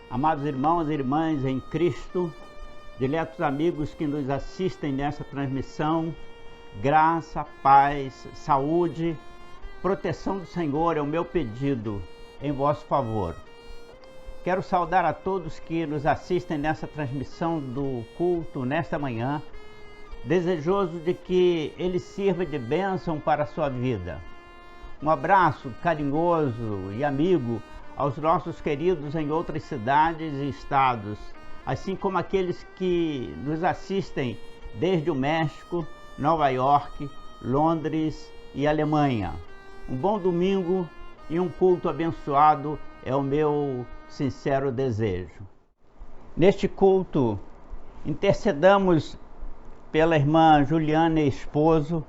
Amados irmãos e irmãs em Cristo, diletos amigos que nos assistem nessa transmissão, graça, paz, saúde, proteção do Senhor é o meu pedido em vosso favor. Quero saudar a todos que nos assistem nessa transmissão do culto nesta manhã, desejoso de que ele sirva de bênção para a sua vida. Um abraço carinhoso e amigo aos nossos queridos em outras cidades e estados, assim como aqueles que nos assistem desde o México, Nova York, Londres e Alemanha. Um bom domingo e um culto abençoado é o meu sincero desejo. Neste culto, intercedamos pela irmã Juliana Esposo,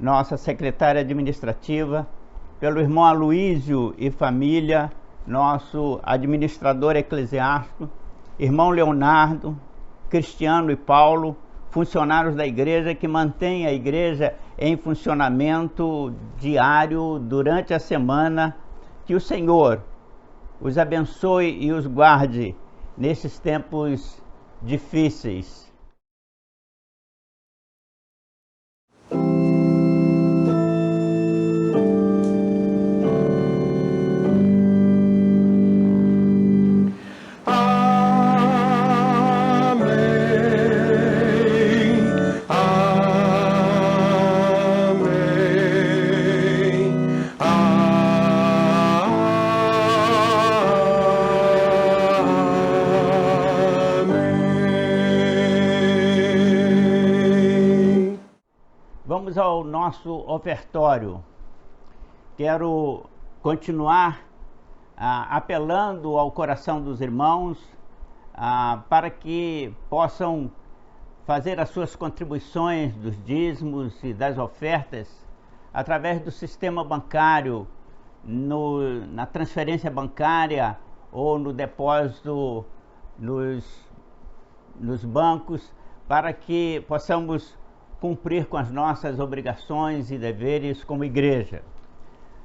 nossa secretária administrativa, pelo irmão Aloísio e família, nosso administrador eclesiástico, irmão Leonardo, Cristiano e Paulo, funcionários da igreja que mantêm a igreja em funcionamento diário durante a semana. Que o Senhor os abençoe e os guarde nesses tempos difíceis. Vamos ao nosso ofertório. Quero continuar apelando ao coração dos irmãos para que possam fazer as suas contribuições dos dízimos e das ofertas através do sistema bancário, na transferência bancária ou no depósito nos bancos, para que possamos cumprir com as nossas obrigações e deveres como igreja.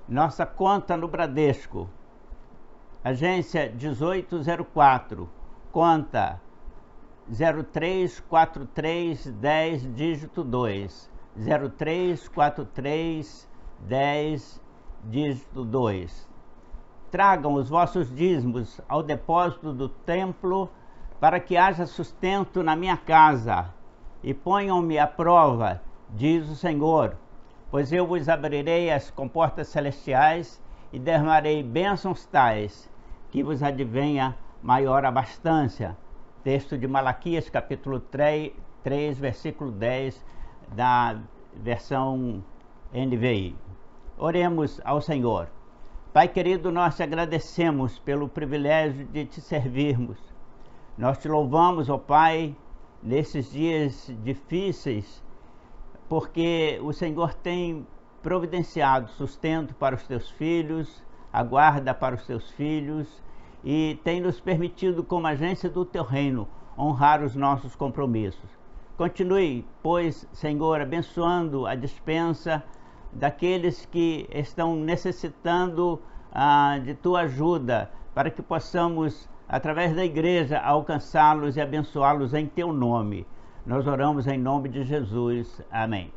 Nossa conta no Bradesco, agência 1804, conta 034310, dígito 2, 034310, dígito 2. Tragam os vossos dízimos ao depósito do templo para que haja sustento na minha casa, e ponham-me à prova, diz o Senhor, pois eu vos abrirei as comportas celestiais e derramarei bênçãos tais que vos advenha maior abastança. Texto de Malaquias, capítulo 3, versículo 10, da versão NVI. Oremos ao Senhor. Pai querido, nós te agradecemos pelo privilégio de te servirmos. Nós te louvamos, ó Pai, nesses dias difíceis, porque o Senhor tem providenciado sustento para os teus filhos, a guarda para os teus filhos, e tem nos permitido, como agência do teu reino, honrar os nossos compromissos. Continue, pois, Senhor, abençoando a despensa daqueles que estão necessitando de tua ajuda, para que possamos, através da igreja, alcançá-los e abençoá-los em teu nome. Nós oramos em nome de Jesus. Amém.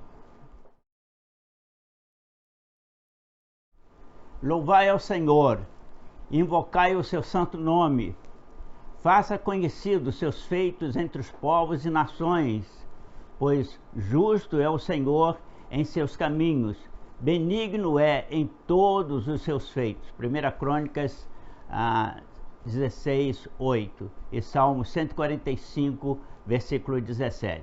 Louvai ao Senhor, invocai o seu santo nome, faça conhecidos seus feitos entre os povos e nações, pois justo é o Senhor em seus caminhos, benigno é em todos os seus feitos. 1 Crônicas 16:8 e Salmo 145, versículo 17.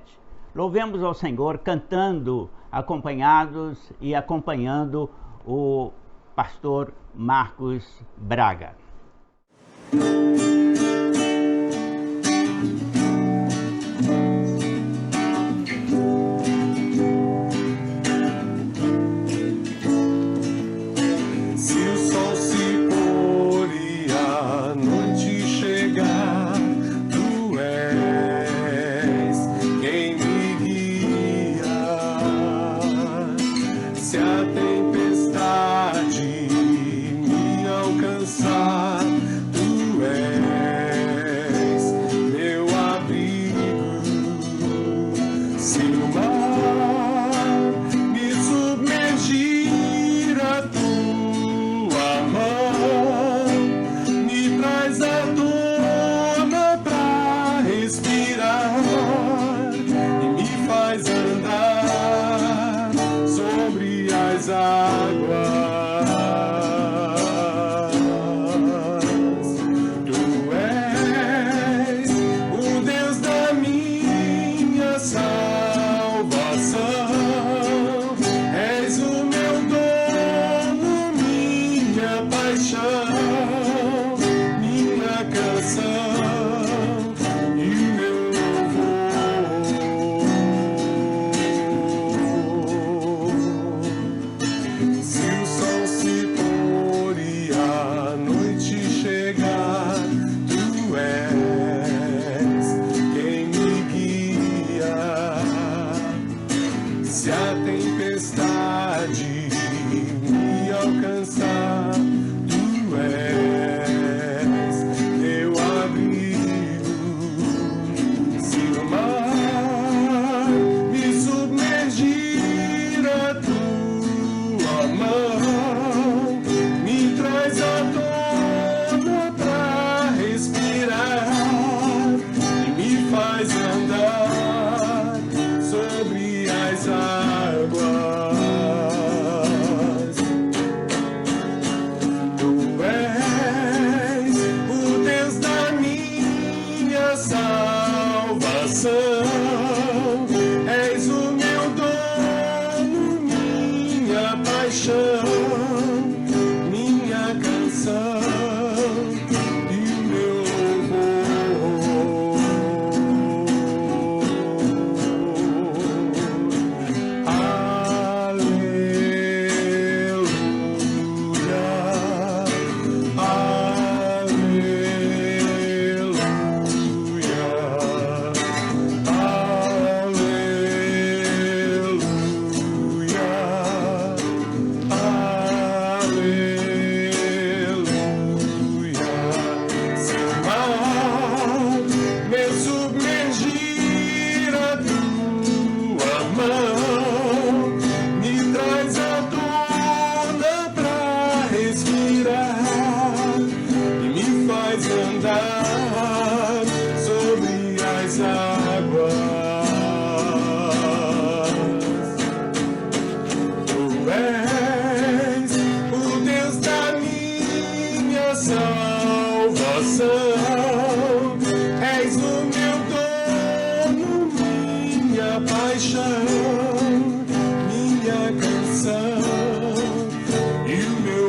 Louvemos ao Senhor cantando, acompanhados e acompanhando o pastor Marcos Braga. Tempestade me alcançar, tu és salvação, és o meu dono, minha paixão, minha canção e o meu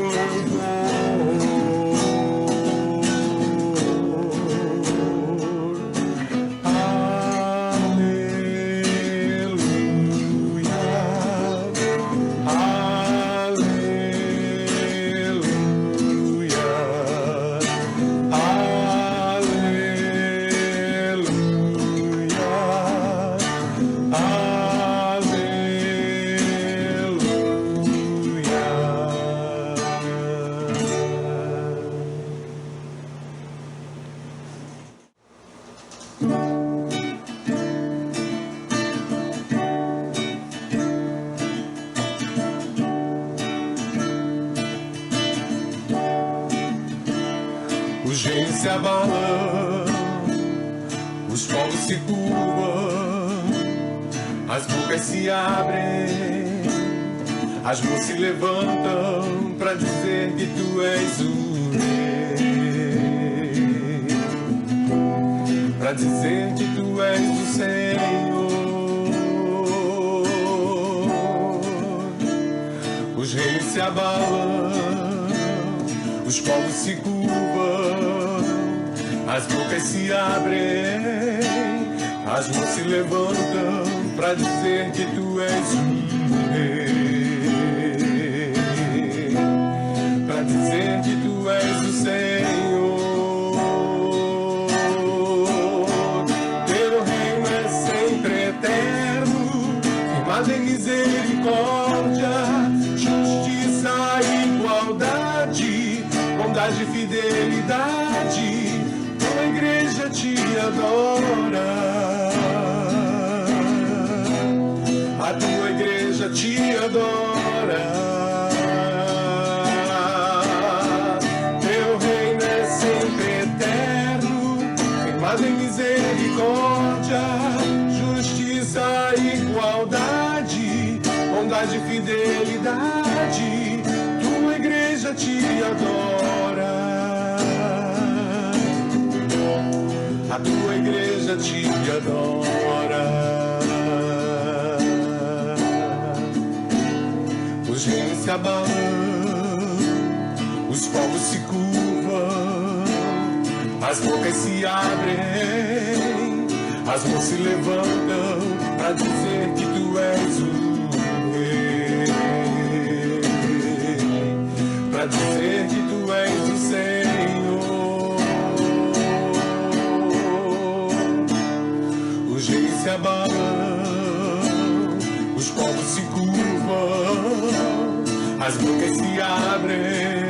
os gênios se abalam, os povos se curvam, as bocas se abrem, as mãos se levantam para dizer que tu és o rei, para dizer que tu és o Senhor. Os reinos se abalam, os povos se curvam, as bocas se abrem, as mãos se levantam para dizer que tu és o rei, para dizer que tu és o Senhor. Teu reino é sempre eterno, firmado em misericórdia, justiça e igualdade, bondade e fidelidade, tua igreja te adora, a tua igreja te adora. Teu reino é sempre eterno, firmado em misericórdia, justiça e igualdade, bondade e fidelidade, tua igreja te adora, a tua igreja te adora. Os reinos se abalam, os povos se curvam, as bocas se abrem, as mãos se levantam para dizer que tu és o rei, para dizer que tu és o Senhor. Os reinos se abalam, os povos se curvam, as bocas se abrem,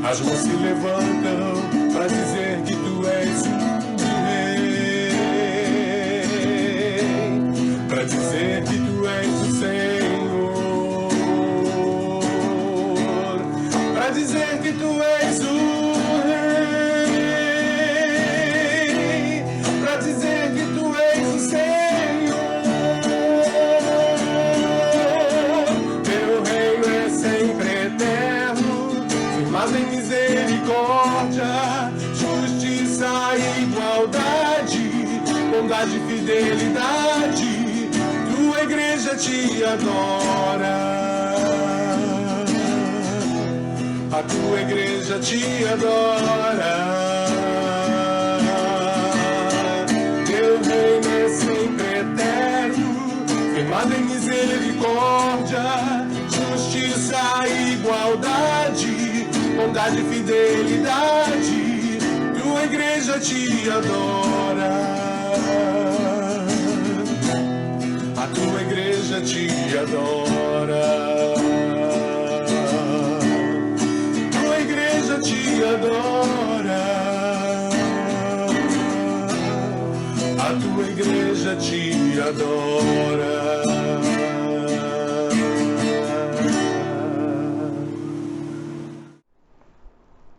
as mãos se levantam para dizer que tu és o rei, para dizer que tu és o Senhor, para dizer que tu és o rei, para dizer que tu és o Senhor. Teu reino é sempre eterno, firmado em misericórdia, justiça e igualdade, bondade e fidelidade, tua igreja te adora, a tua igreja te adora. Teu reino é sempre eterno, firmado em misericórdia, justiça e igualdade, bondade e fidelidade, tua igreja te adora, a tua igreja te adora, tua igreja te adora, a tua igreja te adora.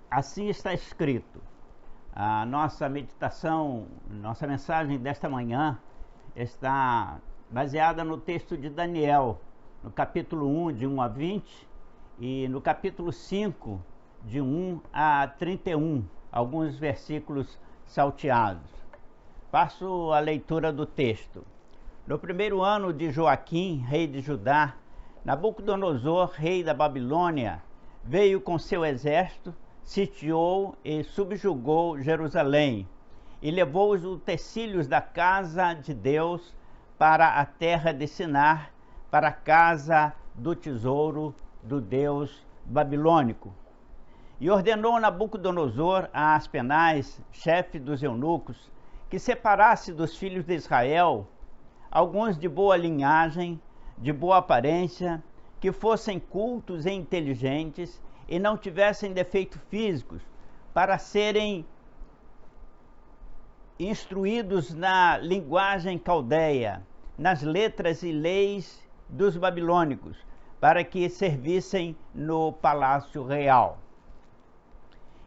Assim está escrito. A nossa meditação, nossa mensagem desta manhã está baseada no texto de Daniel, no capítulo 1, de 1 a 20, e no capítulo 5, de 1 a 31, alguns versículos salteados. Passo a leitura do texto. No primeiro ano de Joaquim, rei de Judá, Nabucodonosor, rei da Babilônia, veio com seu exército, sitiou e subjugou Jerusalém, e levou os utensílios da casa de Deus para a terra de Sinar, para a casa do tesouro do Deus babilônico. E ordenou Nabucodonosor a Aspenaz, chefe dos eunucos, que separasse dos filhos de Israel alguns de boa linhagem, de boa aparência, que fossem cultos e inteligentes e não tivessem defeitos físicos, para serem instruídos na linguagem caldeia, nas letras e leis dos babilônicos, para que servissem no palácio real.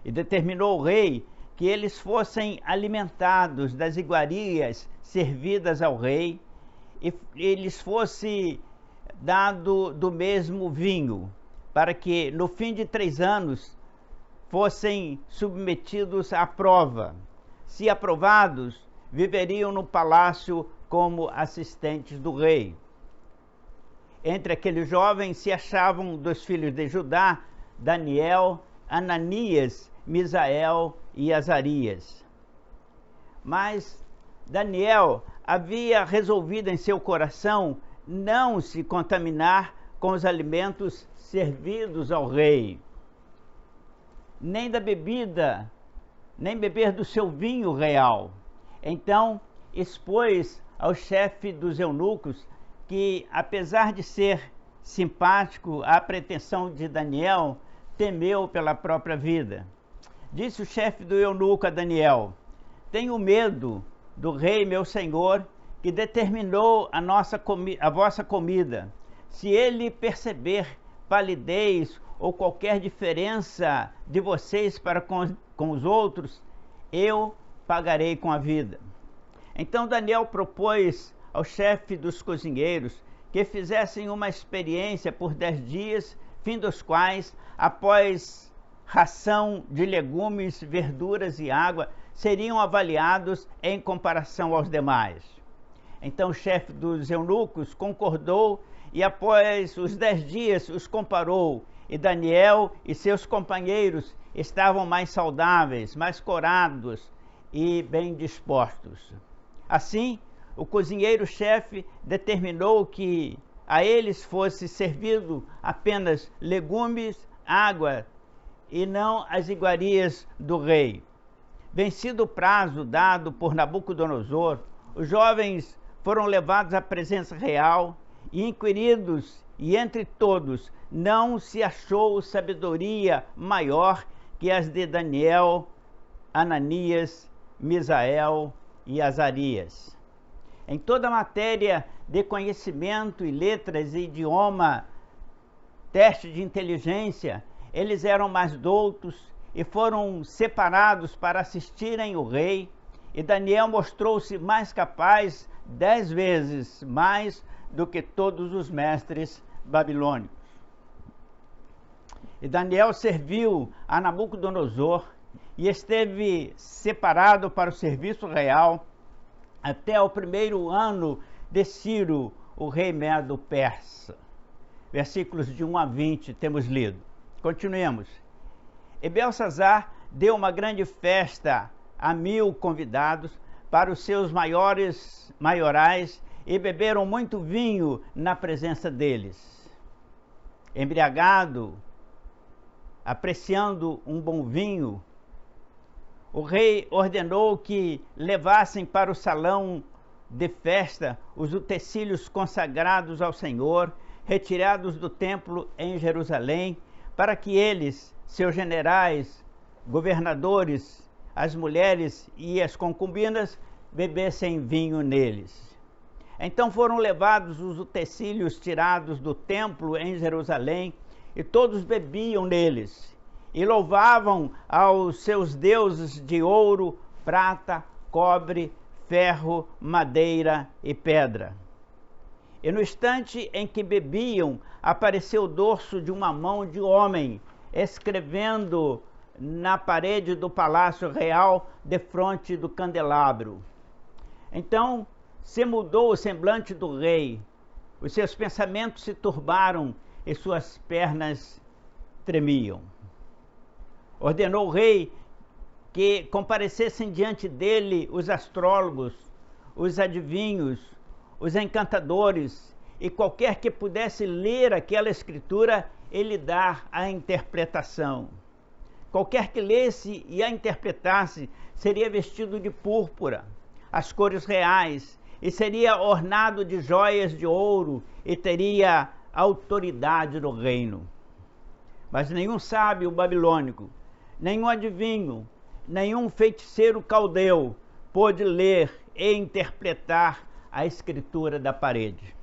E determinou o rei que eles fossem alimentados das iguarias servidas ao rei, e eles fossem dado do mesmo vinho, para que no fim de 3 anos fossem submetidos à prova. Se aprovados, viveriam no palácio como assistentes do rei. Entre aqueles jovens se achavam dos filhos de Judá, Daniel, Ananias, Misael e Azarias. Mas Daniel havia resolvido em seu coração não se contaminar com os alimentos servidos ao rei, nem da bebida, nem beber do seu vinho real. Então expôs ao chefe dos eunucos que, apesar de ser simpático à pretensão de Daniel, temeu pela própria vida. Disse o chefe do eunuco a Daniel: tenho medo do rei meu senhor, que determinou a vossa comida. Se ele perceber palidez ou qualquer diferença de vocês para com os outros, eu pagarei com a vida. Então Daniel propôs ao chefe dos cozinheiros que fizessem uma experiência por 10 dias, fim dos quais, após ração de legumes, verduras e água, seriam avaliados em comparação aos demais. Então o chefe dos eunucos concordou e após os 10 dias os comparou, e Daniel e seus companheiros estavam mais saudáveis, mais corados e bem dispostos. Assim, o cozinheiro-chefe determinou que a eles fosse servido apenas legumes, água e não as iguarias do rei. Vencido o prazo dado por Nabucodonosor, os jovens foram levados à presença real e inquiridos, e entre todos não se achou sabedoria maior que as de Daniel, Ananias, Misael e Azarias. Em toda a matéria de conhecimento e letras e idioma, teste de inteligência, eles eram mais doutos e foram separados para assistirem o rei, e Daniel mostrou-se mais capaz 10 vezes mais do que todos os mestres babilônicos. E Daniel serviu a Nabucodonosor e esteve separado para o serviço real até o 1º ano de Ciro, o rei Medo-Persa. Versículos de 1 a 20 temos lido. Continuemos. E Belsazar deu uma grande festa a 1000 convidados para os seus maiorais, e beberam muito vinho na presença deles. Embriagado, apreciando um bom vinho, o rei ordenou que levassem para o salão de festa os utensílios consagrados ao Senhor, retirados do templo em Jerusalém, para que eles, seus generais, governadores, as mulheres e as concubinas, bebessem vinho neles. Então foram levados os utensílios tirados do templo em Jerusalém, e todos bebiam neles, e louvavam aos seus deuses de ouro, prata, cobre, ferro, madeira e pedra. E no instante em que bebiam, apareceu o dorso de uma mão de homem, escrevendo na parede do Palácio Real, defronte do candelabro. Então se mudou o semblante do rei, os seus pensamentos se turbaram e suas pernas tremiam. Ordenou o rei que comparecessem diante dele os astrólogos, os adivinhos, os encantadores e qualquer que pudesse ler aquela escritura e lhe dar a interpretação. Qualquer que lesse e a interpretasse seria vestido de púrpura, as cores reais, e seria ornado de joias de ouro e teria autoridade no reino. Mas nenhum sábio babilônico, nenhum adivinho, nenhum feiticeiro caldeu pôde ler e interpretar a escritura da parede.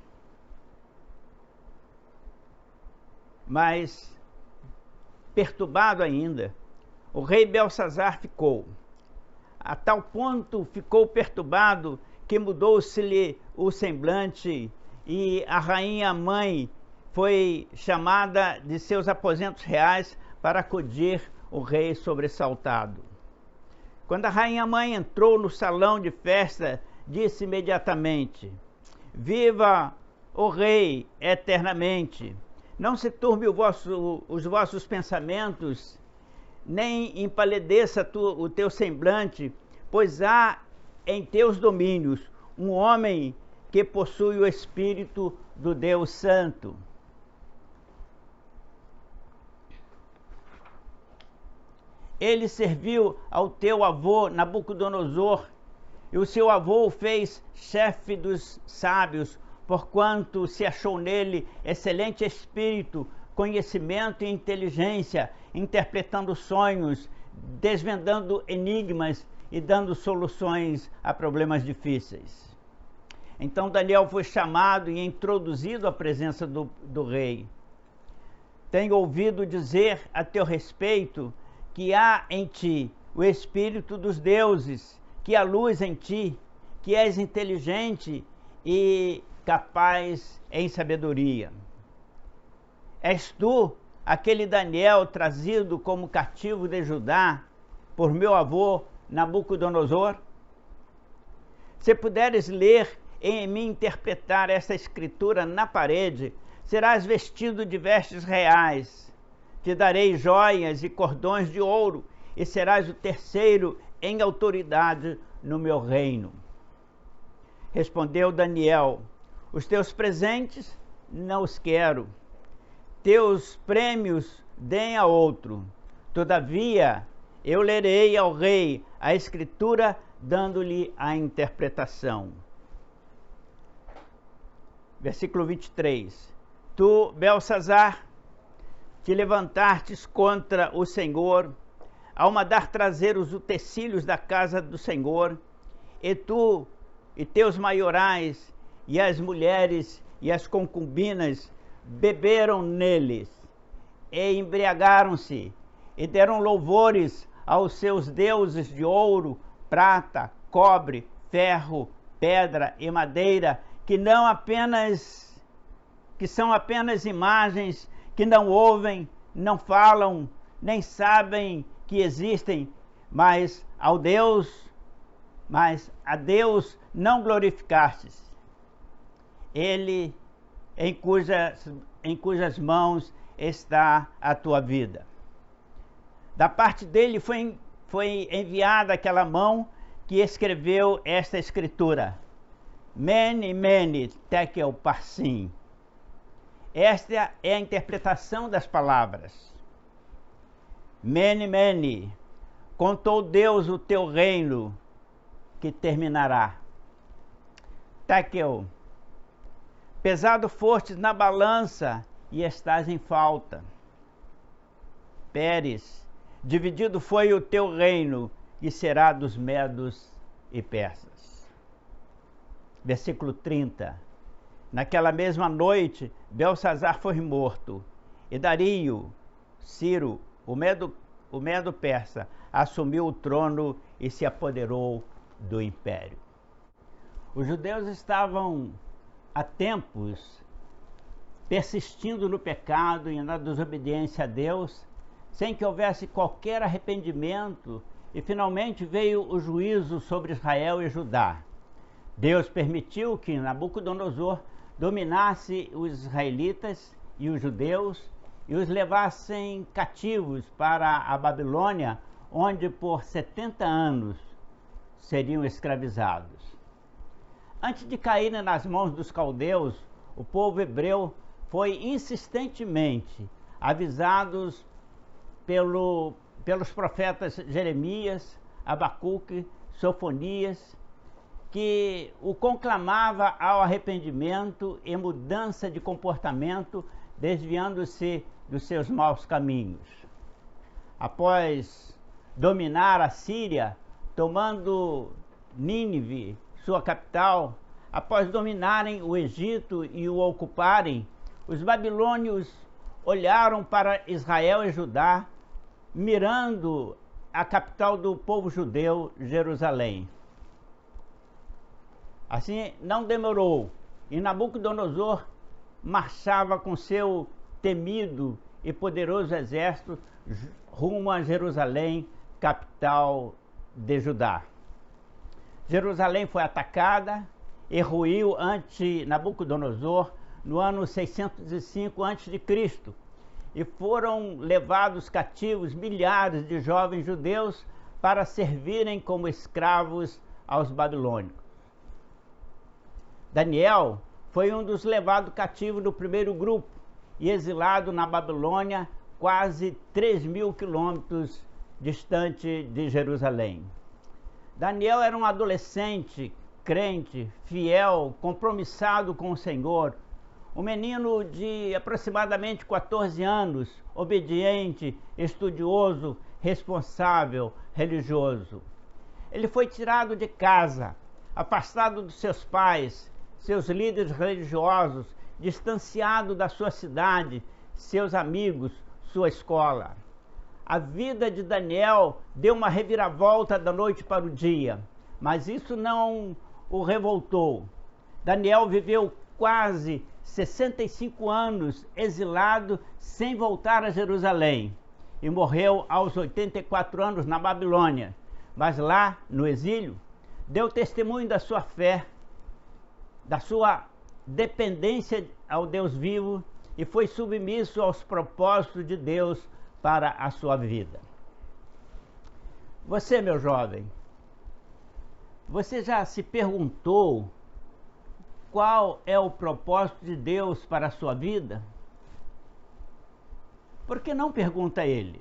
Mas, perturbado ainda, o rei Belsazar ficou. A tal ponto ficou perturbado que mudou-se-lhe o semblante e a rainha mãe foi chamada de seus aposentos reais para acudir o rei sobressaltado. Quando a rainha mãe entrou no salão de festa, disse imediatamente: viva o rei eternamente! Não se turbe os vossos pensamentos, nem empalideça o teu semblante, pois há em teus domínios um homem que possui o Espírito do Deus Santo. Ele serviu ao teu avô Nabucodonosor, e o seu avô o fez chefe dos sábios, porquanto se achou nele excelente espírito, conhecimento e inteligência, interpretando sonhos, desvendando enigmas e dando soluções a problemas difíceis. Então Daniel foi chamado e introduzido à presença do rei. Tenho ouvido dizer a teu respeito que há em ti o espírito dos deuses, que há luz em ti, que és inteligente e capaz em sabedoria. És tu aquele Daniel trazido como cativo de Judá por meu avô Nabucodonosor? Se puderes ler e em mim interpretar esta escritura na parede, serás vestido de vestes reais. Te darei joias e cordões de ouro, e serás o terceiro em autoridade no meu reino. Respondeu Daniel: os teus presentes não os quero, teus prêmios deem a outro. Todavia, eu lerei ao rei a escritura, dando-lhe a interpretação. Versículo 23. Tu, Belsazar, te levantastes contra o Senhor, ao mandar trazer os utensílios da casa do Senhor, e tu e teus maiorais, e as mulheres e as concubinas beberam neles, e embriagaram-se, e deram louvores aos seus deuses de ouro, prata, cobre, ferro, pedra e madeira, que são apenas imagens, que não ouvem, não falam, nem sabem que existem, mas a Deus não glorificastes. Ele em cujas mãos está a tua vida. Da parte dele foi enviada aquela mão que escreveu esta escritura: Mene, Mene, Tekel, Parsim. Esta é a interpretação das palavras. Mene, Mene, contou Deus o teu reino, que terminará. Tekel, pesado fostes na balança e estás em falta. Pérez, dividido foi o teu reino, e será dos medos e persas. Versículo 30. Naquela mesma noite, Belsazar foi morto, e Dario, Ciro, o Medo persa, assumiu o trono e se apoderou do império. Os judeus estavam há tempos persistindo no pecado e na desobediência a Deus, sem que houvesse qualquer arrependimento, e finalmente veio o juízo sobre Israel e Judá. Deus permitiu que Nabucodonosor dominasse os israelitas e os judeus e os levassem cativos para a Babilônia, onde por 70 anos seriam escravizados. Antes de caírem nas mãos dos caldeus, o povo hebreu foi insistentemente avisados pelos profetas Jeremias, Abacuque, Sofonias, que o conclamava ao arrependimento e mudança de comportamento, desviando-se dos seus maus caminhos. Após dominar a Síria, tomando Nínive, sua capital, após dominarem o Egito e o ocuparem, os babilônios olharam para Israel e Judá, mirando a capital do povo judeu, Jerusalém. Assim, não demorou, e Nabucodonosor marchava com seu temido e poderoso exército rumo a Jerusalém, capital de Judá. Jerusalém foi atacada e ruiu ante Nabucodonosor no ano 605 a.C., e foram levados cativos milhares de jovens judeus para servirem como escravos aos babilônicos. Daniel foi um dos levados cativos do primeiro grupo e exilado na Babilônia, quase 3.000 quilômetros distante de Jerusalém. Daniel era um adolescente, crente, fiel, compromissado com o Senhor, um menino de aproximadamente 14 anos, obediente, estudioso, responsável, religioso. Ele foi tirado de casa, afastado dos seus pais, seus líderes religiosos, distanciado da sua cidade, seus amigos, sua escola. A vida de Daniel deu uma reviravolta da noite para o dia, mas isso não o revoltou. Daniel viveu quase 65 anos exilado sem voltar a Jerusalém e morreu aos 84 anos na Babilônia. Mas lá, no exílio, deu testemunho da sua fé, da sua dependência ao Deus vivo e foi submisso aos propósitos de Deus para a sua vida. Você, meu jovem, você já se perguntou qual é o propósito de Deus para a sua vida? Por que não pergunta ele?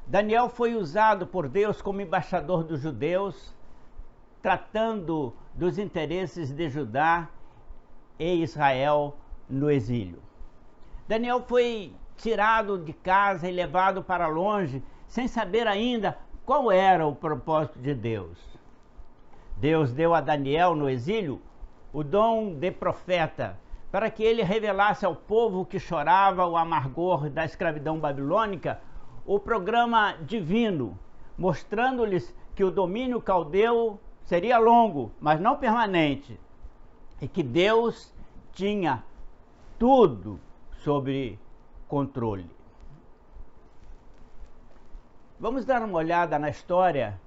Daniel foi usado por Deus como embaixador dos judeus, tratando dos interesses de Judá e Israel no exílio. Daniel foi tirado de casa e levado para longe, sem saber ainda qual era o propósito de Deus. Deus deu a Daniel no exílio o dom de profeta, para que ele revelasse ao povo que chorava o amargor da escravidão babilônica o programa divino, mostrando-lhes que o domínio caldeu seria longo, mas não permanente, e que Deus tinha tudo sob controle. Vamos dar uma olhada na história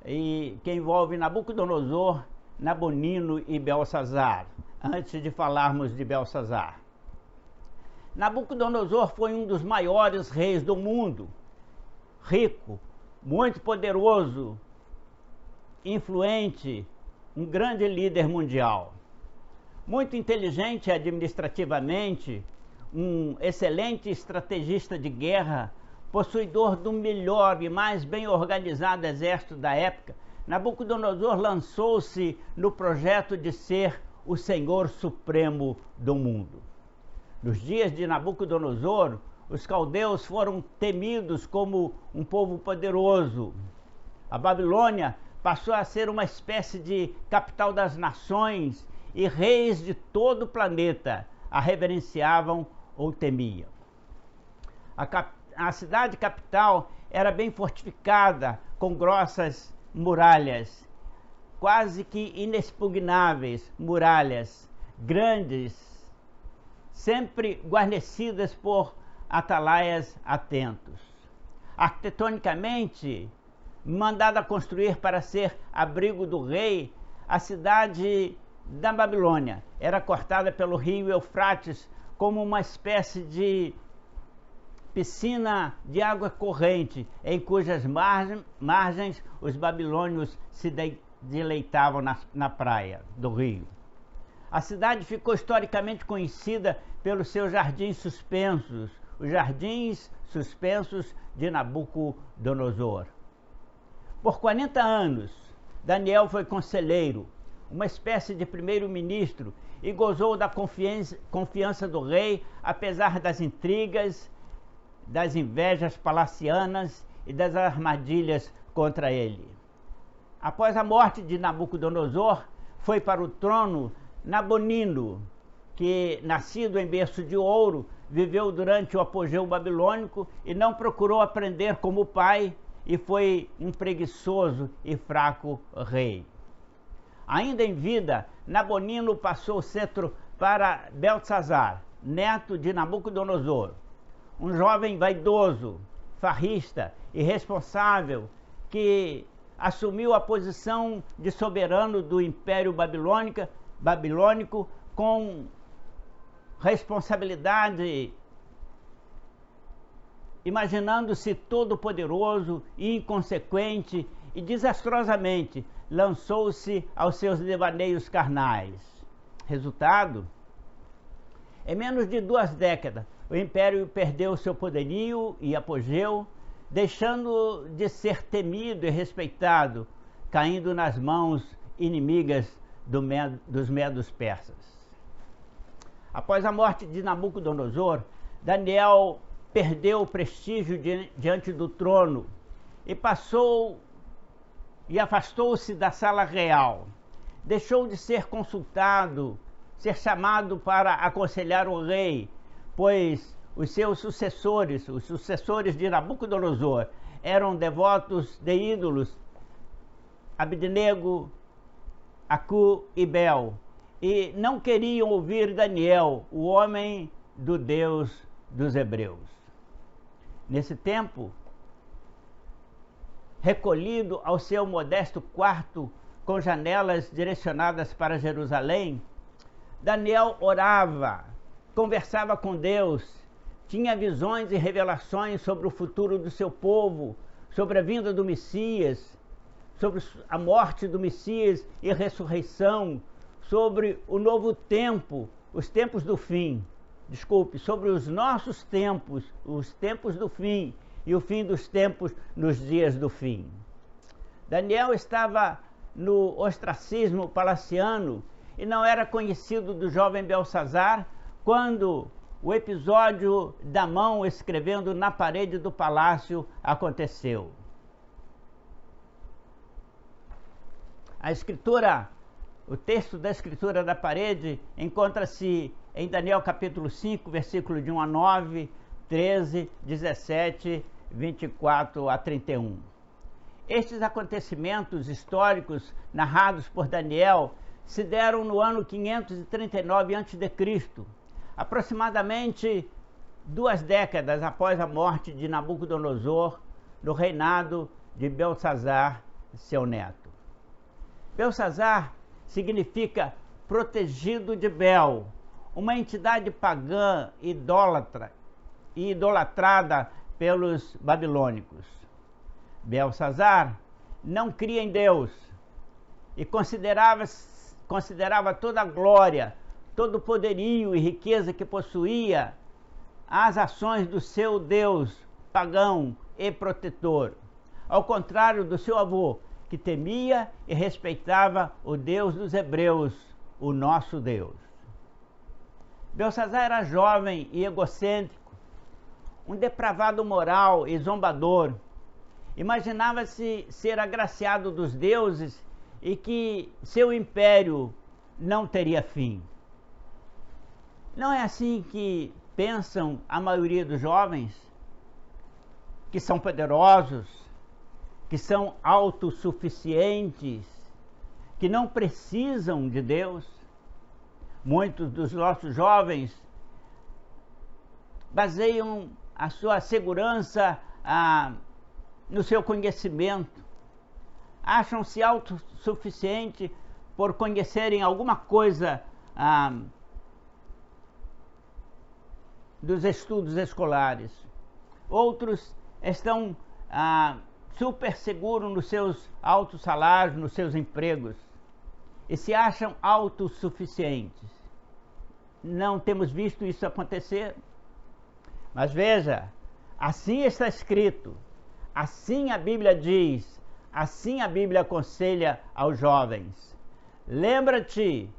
que envolve Nabucodonosor, Nabonino e Belsazar, antes de falarmos de Belsazar. Nabucodonosor foi um dos maiores reis do mundo, rico, muito poderoso, influente, um grande líder mundial. Muito inteligente administrativamente, um excelente estrategista de guerra, possuidor do melhor e mais bem organizado exército da época, Nabucodonosor lançou-se no projeto de ser o Senhor Supremo do mundo. Nos dias de Nabucodonosor, os caldeus foram temidos como um povo poderoso. A Babilônia passou a ser uma espécie de capital das nações e reis de todo o planeta a reverenciavam ou temiam. A cidade capital era bem fortificada, com grossas muralhas, quase que inexpugnáveis muralhas, grandes, sempre guarnecidas por atalaias atentos. Arquitetonicamente, mandada construir para ser abrigo do rei, a cidade da Babilônia era cortada pelo rio Eufrates como uma espécie de piscina de água corrente, em cujas margens os babilônios se deleitavam na praia do rio. A cidade ficou historicamente conhecida pelos seus jardins suspensos, os jardins suspensos de Nabucodonosor. Por 40 anos, Daniel foi conselheiro, uma espécie de primeiro-ministro, e gozou da confiança do rei, apesar das intrigas, das invejas palacianas e das armadilhas contra ele. Após a morte de Nabucodonosor, foi para o trono Nabonino, que, nascido em berço de ouro, viveu durante o apogeu babilônico e não procurou aprender como o pai, e foi um preguiçoso e fraco rei. Ainda em vida, Nabonino passou o cetro para Beltsazar, neto de Nabucodonosor, um jovem vaidoso, farrista e irresponsável que assumiu a posição de soberano do Império Babilônico com responsabilidade, imaginando-se todo-poderoso e inconsequente, e desastrosamente lançou-se aos seus devaneios carnais. Resultado: em menos de 2 décadas, o império perdeu seu poderio e apogeu, deixando de ser temido e respeitado, caindo nas mãos inimigas dos medos persas. Após a morte de Nabucodonosor, Daniel perdeu o prestígio diante do trono e afastou-se da sala real. Deixou de ser consultado, ser chamado para aconselhar o rei, pois os seus sucessores, os sucessores de Nabucodonosor, eram devotos de ídolos, Abednego, Acu e Bel, e não queriam ouvir Daniel, o homem do Deus dos hebreus. Nesse tempo, recolhido ao seu modesto quarto com janelas direcionadas para Jerusalém, Daniel orava, conversava com Deus, tinha visões e revelações sobre o futuro do seu povo, sobre a vinda do Messias, sobre a morte do Messias e ressurreição, sobre o novo tempo, os tempos do fim. Sobre os nossos tempos, os tempos do fim e o fim dos tempos nos dias do fim. Daniel estava no ostracismo palaciano e não era conhecido do jovem Beltsazar quando o episódio da mão escrevendo na parede do palácio aconteceu. O texto da escritura da parede encontra-se em Daniel capítulo 5, versículo de 1 a 9, 13, 17, 24 a 31. Estes acontecimentos históricos narrados por Daniel se deram no ano 539 a.C., aproximadamente 2 décadas após a morte de Nabucodonosor, no reinado de Beltsazar, seu neto. Beltsazar significa protegido de Bel, uma entidade pagã, idólatra e idolatrada pelos babilônicos. Beltsazar não cria em Deus e considerava toda a glória, todo o poderio e riqueza que possuía as ações do seu Deus pagão e protetor, ao contrário do seu avô, que temia e respeitava o Deus dos hebreus, o nosso Deus. Beltsazar era jovem e egocêntrico, um depravado moral e zombador. Imaginava-se ser agraciado dos deuses e que seu império não teria fim. Não é assim que pensam a maioria dos jovens, que são poderosos, que são autossuficientes, que não precisam de Deus? Muitos dos nossos jovens baseiam a sua segurança no seu conhecimento, acham-se autossuficientes por conhecerem alguma coisa dos estudos escolares. Outros estão super seguros nos seus altos salários, nos seus empregos, e se acham autossuficientes. Não temos visto isso acontecer? Mas veja, assim está escrito, assim a Bíblia diz, assim a Bíblia aconselha aos jovens. Lembra-te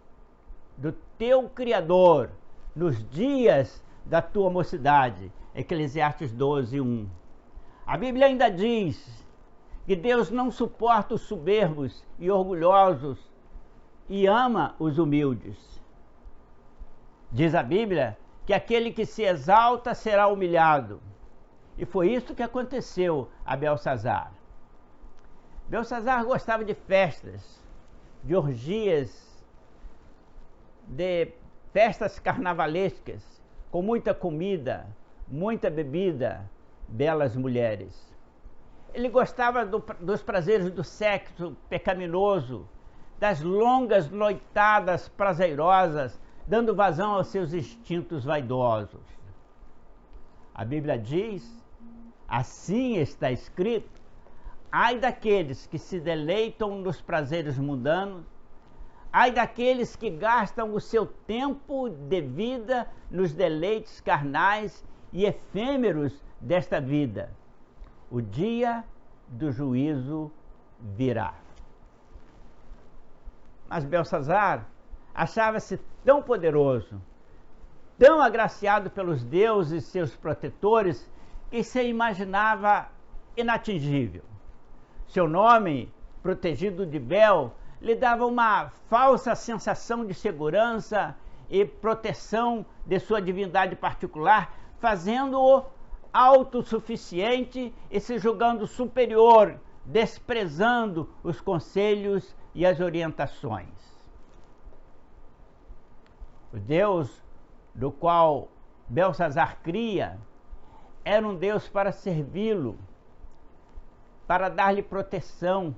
do teu Criador nos dias da tua mocidade. Eclesiastes 12:1. A Bíblia ainda diz que Deus não suporta os soberbos e orgulhosos e ama os humildes. Diz a Bíblia que aquele que se exalta será humilhado. E foi isso que aconteceu a Belsazar. Belsazar gostava de festas, de orgias, de festas carnavalescas, com muita comida, muita bebida, belas mulheres. Ele gostava dos prazeres do sexo pecaminoso, das longas noitadas prazerosas, dando vazão aos seus instintos vaidosos. A Bíblia diz, assim está escrito, ai daqueles que se deleitam nos prazeres mundanos, ai daqueles que gastam o seu tempo de vida nos deleites carnais e efêmeros desta vida. O dia do juízo virá. Mas Belsazar achava-se tão poderoso, tão agraciado pelos deuses seus protetores, que se imaginava inatingível. Seu nome, protegido de Bel, lhe dava uma falsa sensação de segurança e proteção de sua divindade particular, fazendo-o autossuficiente e se julgando superior, desprezando os conselhos e as orientações. O Deus do qual Belsazar cria era um Deus para servi-lo, para dar-lhe proteção,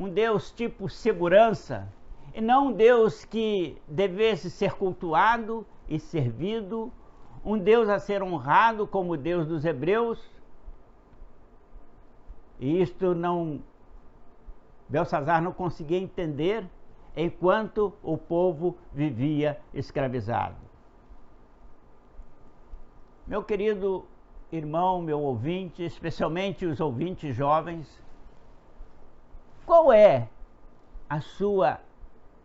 um Deus tipo segurança, e não um Deus que devesse ser cultuado e servido, um Deus a ser honrado como o Deus dos hebreus. E isto Belsazar não conseguia entender enquanto o povo vivia escravizado. Meu querido irmão, meu ouvinte, especialmente os ouvintes jovens, qual é a sua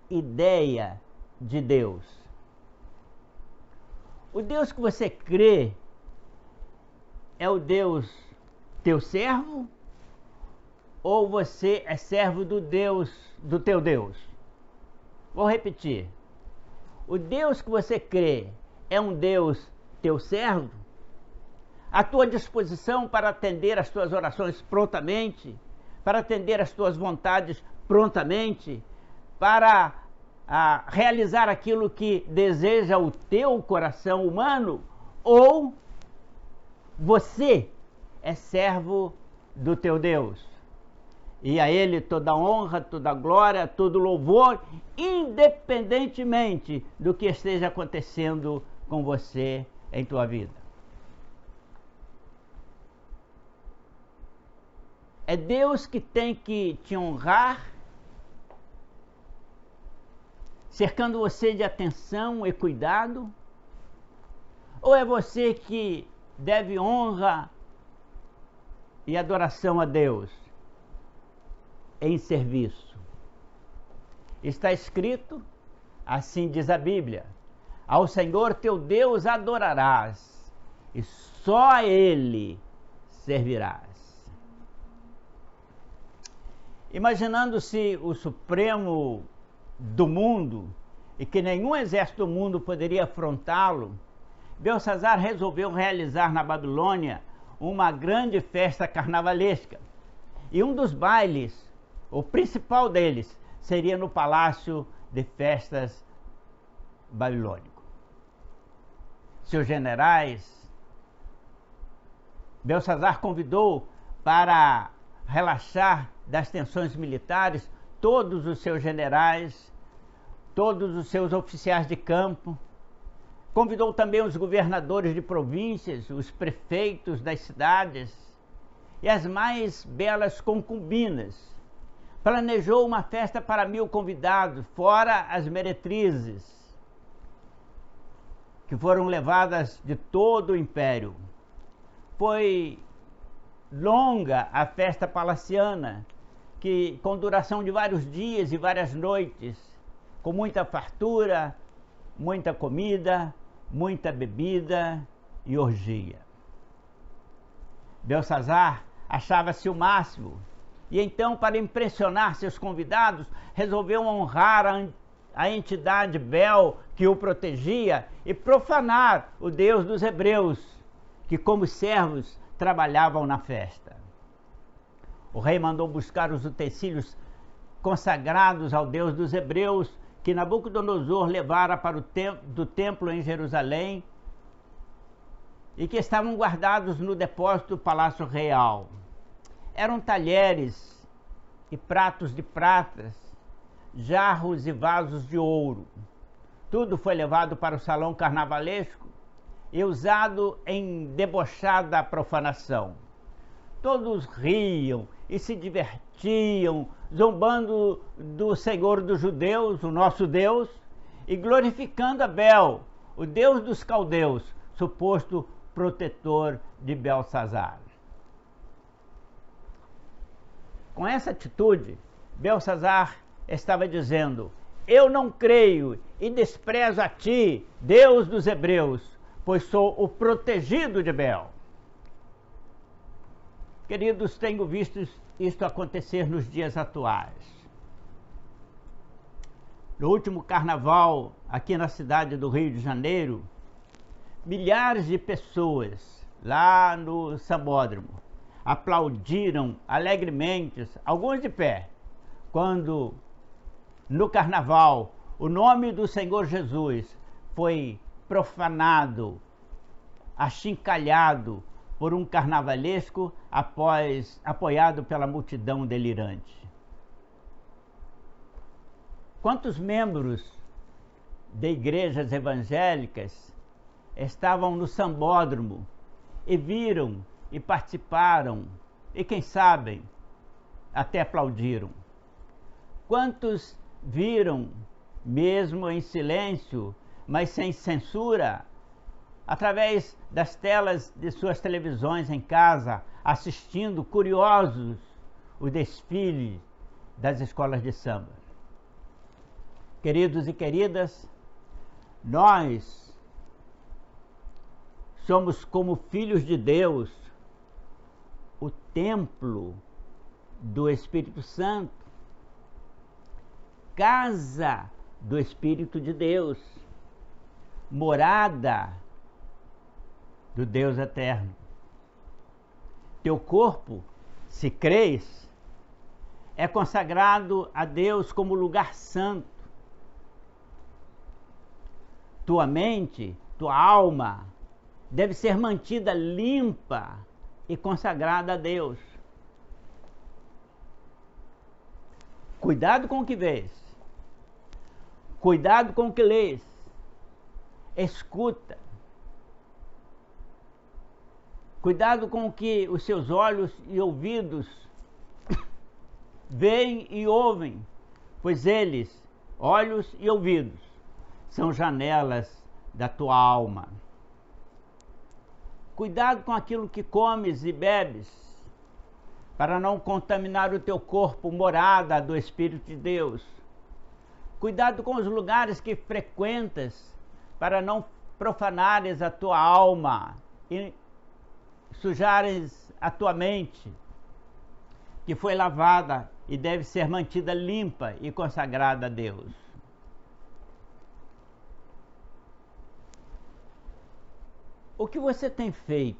ideia de Deus? O Deus que você crê é o Deus teu servo? Ou você é servo do teu Deus? Vou repetir. O Deus que você crê é um Deus teu servo? À tua disposição para atender às tuas orações prontamente, para atender às tuas vontades prontamente, para realizar aquilo que deseja o teu coração humano? Ou você é servo do teu Deus? E a Ele toda honra, toda glória, todo louvor, independentemente do que esteja acontecendo com você em tua vida. É Deus que tem que te honrar, cercando você de atenção e cuidado? Ou é você que deve honra e adoração a Deus em serviço? Está escrito, assim diz a Bíblia, ao Senhor teu Deus adorarás e só a Ele servirás. Imaginando-se o Supremo do mundo e que nenhum exército do mundo poderia afrontá-lo, Belsazar resolveu realizar na Babilônia uma grande festa carnavalesca. E um dos bailes, o principal deles, seria no palácio de festas babilônico. Seus generais, Belsazar convidou para relaxar das tensões militares todos os seus generais, todos os seus oficiais de campo. Convidou também os governadores de províncias, os prefeitos das cidades e as mais belas concubinas. Planejou uma festa para 1000 convidados, fora as meretrizes, que foram levadas de todo o império. Foi longa a festa palaciana, que com duração de vários dias e várias noites, com muita fartura, muita comida, muita bebida e orgia. Belsazar achava-se o máximo, e então, para impressionar seus convidados, resolveu honrar a entidade Bel que o protegia e profanar o Deus dos hebreus, que como servos trabalhavam na festa. O rei mandou buscar os utensílios consagrados ao Deus dos hebreus, que Nabucodonosor levara para do templo em Jerusalém e que estavam guardados no depósito do Palácio Real. Eram talheres e pratos de pratas, jarros e vasos de ouro. Tudo foi levado para o salão carnavalesco e usado em debochada profanação. Todos riam e se divertiam, zombando do Senhor dos judeus, o nosso Deus, e glorificando a Bel, o Deus dos caldeus, suposto protetor de Belsazar. Com essa atitude, Belsazar estava dizendo: eu não creio e desprezo a ti, Deus dos hebreus, pois sou o protegido de Bel. Queridos, tenho visto isto acontecer nos dias atuais. No último carnaval, aqui na cidade do Rio de Janeiro, milhares de pessoas lá no Sambódromo aplaudiram alegremente, alguns de pé, quando no carnaval o nome do Senhor Jesus foi profanado, achincalhado por um carnavalesco apoiado pela multidão delirante. Quantos membros de igrejas evangélicas estavam no Sambódromo e viram e participaram e, quem sabe, até aplaudiram? Quantos viram, mesmo em silêncio, mas sem censura, através das telas de suas televisões em casa, assistindo curiosos o desfile das escolas de samba? Queridos e queridas, nós somos como filhos de Deus, o templo do Espírito Santo, casa do Espírito de Deus, morada do Deus eterno. Teu corpo, se crês, é consagrado a Deus como lugar santo. Tua mente, tua alma, deve ser mantida limpa e consagrada a Deus. Cuidado com o que vês, cuidado com o que lês, escuta. Cuidado com o que os seus olhos e ouvidos veem e ouvem, pois eles, olhos e ouvidos, são janelas da tua alma. Cuidado com aquilo que comes e bebes, para não contaminar o teu corpo, morada do Espírito de Deus. Cuidado com os lugares que frequentas, para não profanares a tua alma e sujares a tua mente, que foi lavada e deve ser mantida limpa e consagrada a Deus. O que você tem feito?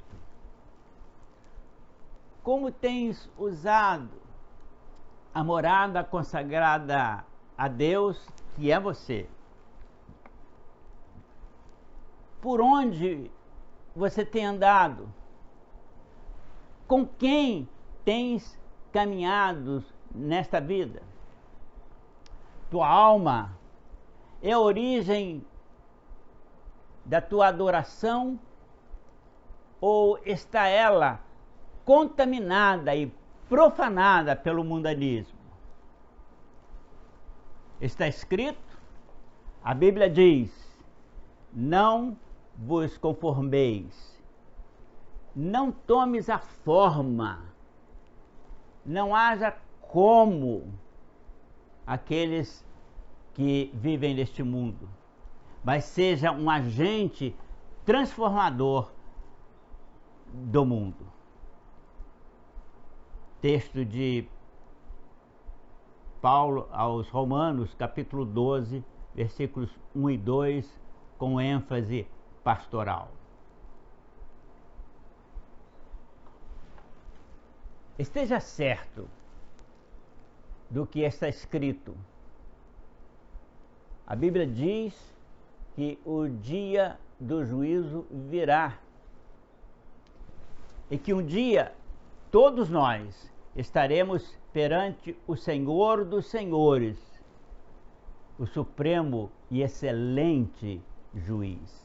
Como tens usado a morada consagrada a Deus, que é você? Por onde você tem andado? Com quem tens caminhado nesta vida? Tua alma é a origem da tua adoração ou está ela contaminada e profanada pelo mundanismo? Está escrito, a Bíblia diz: não vos conformeis, não tomes a forma, não haja como aqueles que vivem neste mundo, mas seja um agente transformador do mundo. Texto de Paulo aos Romanos, capítulo 12, versículos 1 e 2, com ênfase pastoral. Esteja certo do que está escrito. A Bíblia diz que o dia do juízo virá e que um dia todos nós estaremos perante o Senhor dos Senhores, o supremo e excelente juiz.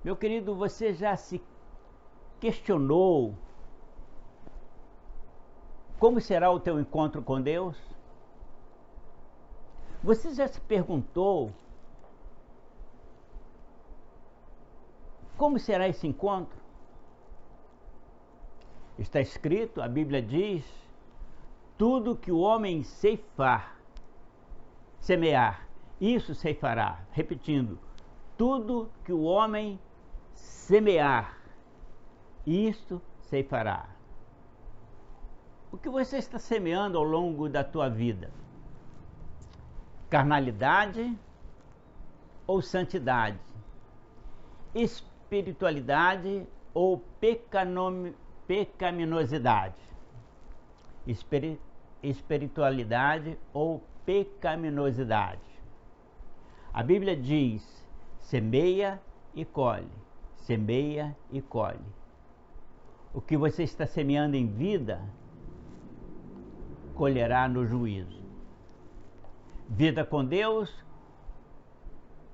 Meu querido, você já se questionou como será o teu encontro com Deus? Você já se perguntou como será esse encontro? Está escrito, a Bíblia diz, tudo que o homem semear, isso ceifará. Repetindo, tudo que o homem semear, isto ceifará. O que você está semeando ao longo da tua vida? Carnalidade ou santidade? Espiritualidade ou pecaminosidade? Espiritualidade ou pecaminosidade? A Bíblia diz: semeia e colhe, semeia e colhe. O que você está semeando em vida, colherá no juízo. Vida com Deus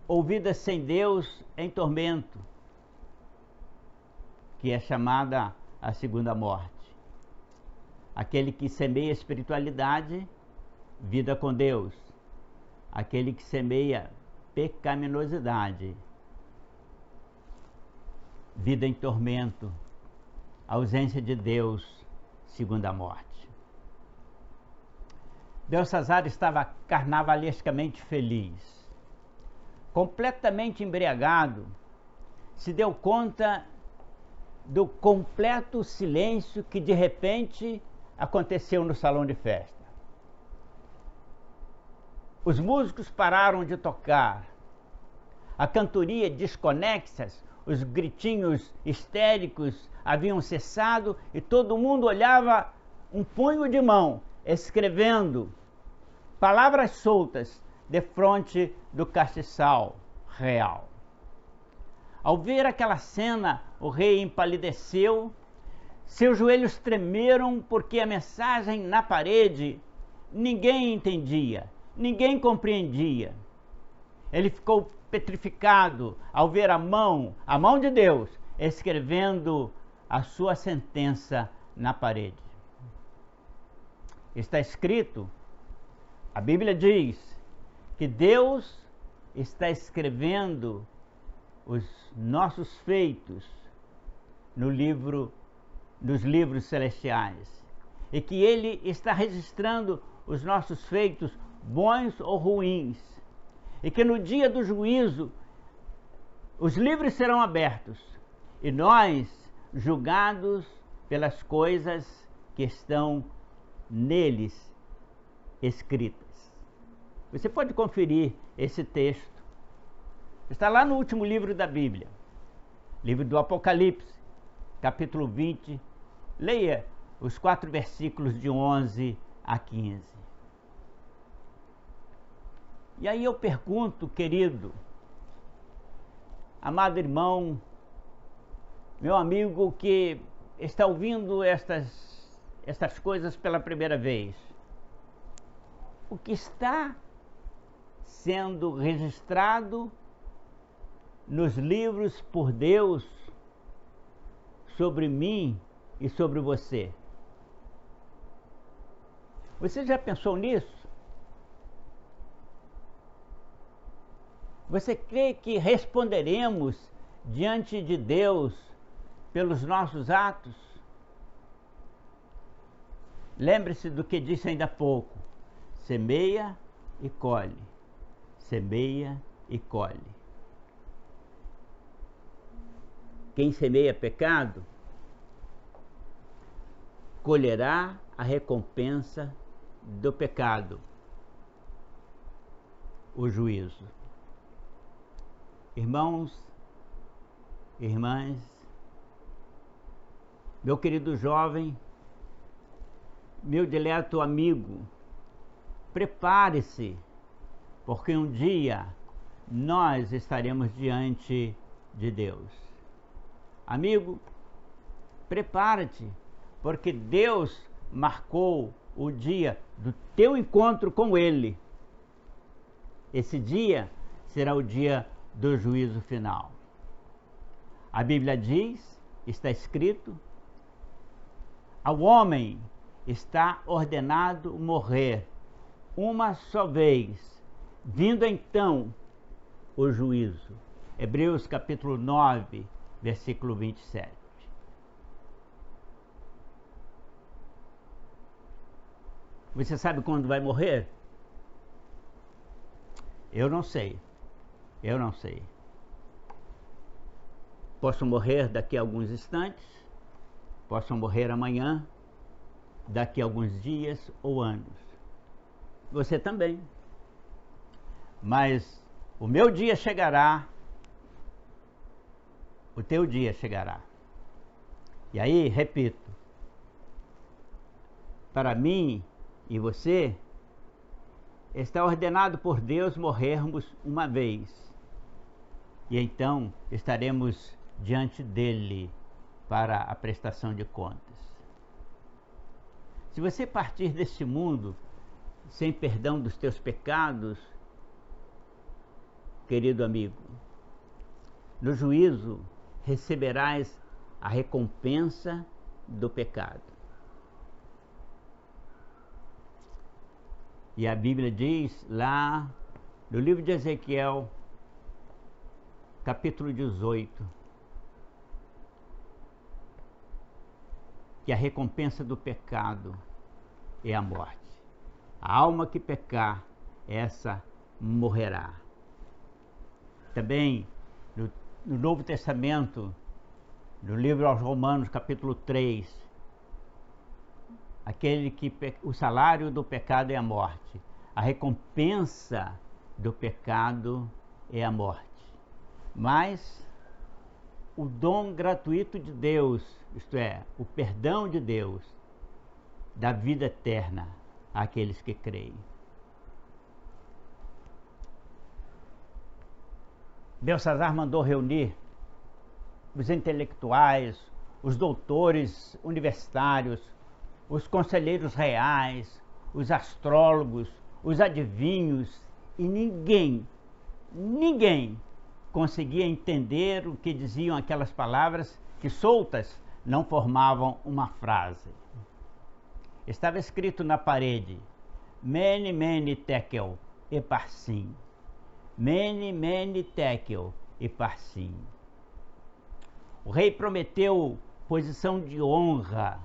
ou vida sem Deus em tormento, que é chamada a segunda morte. Aquele que semeia espiritualidade, vida com Deus. Aquele que semeia pecaminosidade, vida em tormento, ausência de Deus, segunda morte. Belsazar estava carnavalescamente feliz. Completamente embriagado, se deu conta do completo silêncio que de repente aconteceu no salão de festa. Os músicos pararam de tocar, a cantoria desconexas, os gritinhos histéricos haviam cessado e todo mundo olhava um punho de mão, escrevendo palavras soltas defronte do castiçal real. Ao ver aquela cena, o rei empalideceu, seus joelhos tremeram porque a mensagem na parede ninguém entendia, ninguém compreendia. Ele ficou petrificado ao ver a mão de Deus, escrevendo a sua sentença na parede. Está escrito, a Bíblia diz, que Deus está escrevendo os nossos feitos nos livros celestiais, e que Ele está registrando os nossos feitos, bons ou ruins, e que no dia do juízo os livros serão abertos e nós julgados pelas coisas que estão neles escritas. Você pode conferir esse texto. Está lá no último livro da Bíblia, livro do Apocalipse, capítulo 20. Leia os 4 versículos de 11 a 15. E aí eu pergunto, querido, amado irmão, meu amigo que está ouvindo estas coisas pela primeira vez, o que está sendo registrado nos livros por Deus sobre mim e sobre você? Você já pensou nisso? Você crê que responderemos diante de Deus pelos nossos atos? Lembre-se do que disse ainda há pouco: semeia e colhe, semeia e colhe. Quem semeia pecado, colherá a recompensa do pecado, o juízo. Irmãos, irmãs, meu querido jovem, meu dileto amigo, prepare-se, porque um dia nós estaremos diante de Deus. Amigo, prepara-te, porque Deus marcou o dia do teu encontro com Ele. Esse dia será o dia do juízo final. A Bíblia diz, está escrito, ao homem está ordenado morrer uma só vez, vindo então o juízo. Hebreus capítulo 9, versículo 27. Você sabe quando vai morrer? Eu não sei. Eu não sei. Posso morrer daqui a alguns instantes, posso morrer amanhã, daqui a alguns dias ou anos. Você também. Mas o meu dia chegará, o teu dia chegará. E aí, repito, para mim e você, está ordenado por Deus morrermos uma vez. E então estaremos diante dele para a prestação de contas. Se você partir deste mundo sem perdão dos teus pecados, querido amigo, no juízo receberás a recompensa do pecado. E a Bíblia diz lá no livro de Ezequiel, capítulo 18, que a recompensa do pecado é a morte. A alma que pecar, essa morrerá. Também no Novo Testamento, no livro aos Romanos, capítulo 3, o salário do pecado é a morte. A recompensa do pecado é a morte. Mas o dom gratuito de Deus, isto é, o perdão de Deus, dá vida eterna àqueles que creem. Belsazar mandou reunir os intelectuais, os doutores universitários, os conselheiros reais, os astrólogos, os adivinhos, e ninguém conseguia entender o que diziam aquelas palavras que soltas não formavam uma frase. Estava escrito na parede: Mene, mene, tekel, eparsim. Mene, mene, tekel, eparsim. O rei prometeu posição de honra,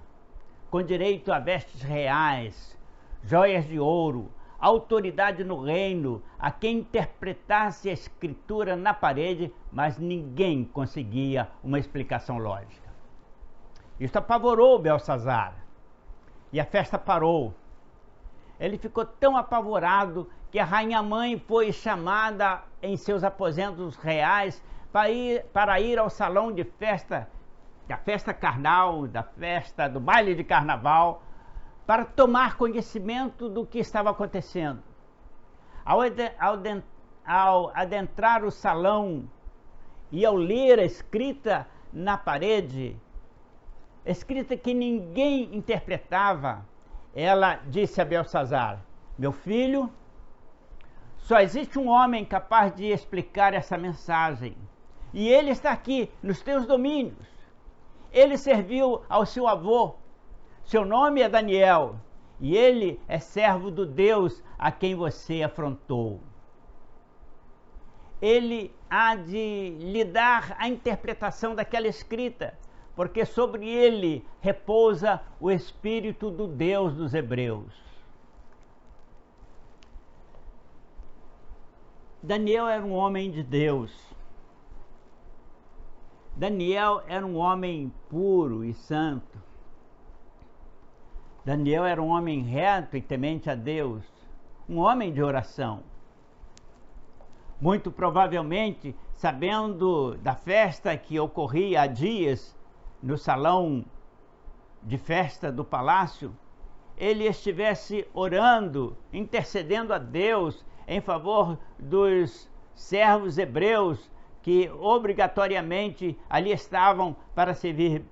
com direito a vestes reais, joias de ouro, autoridade no reino, a quem interpretasse a escritura na parede, mas ninguém conseguia uma explicação lógica. Isso apavorou Belsazar, e a festa parou. Ele ficou tão apavorado que a rainha mãe foi chamada em seus aposentos reais para ir ao salão de festa, da festa carnal, do baile de carnaval, para tomar conhecimento do que estava acontecendo. Ao adentrar o salão e ao ler a escrita na parede, escrita que ninguém interpretava, ela disse a Belsazar: meu filho, só existe um homem capaz de explicar essa mensagem, e ele está aqui nos teus domínios. Ele serviu ao seu avô, seu nome é Daniel, e ele é servo do Deus a quem você afrontou. Ele há de lhe dar a interpretação daquela escrita, porque sobre ele repousa o Espírito do Deus dos Hebreus. Daniel era um homem de Deus. Daniel era um homem puro e santo. Daniel era um homem reto e temente a Deus, um homem de oração. Muito provavelmente, sabendo da festa que ocorria há dias no salão de festa do palácio, ele estivesse orando, intercedendo a Deus em favor dos servos hebreus que obrigatoriamente ali estavam para servir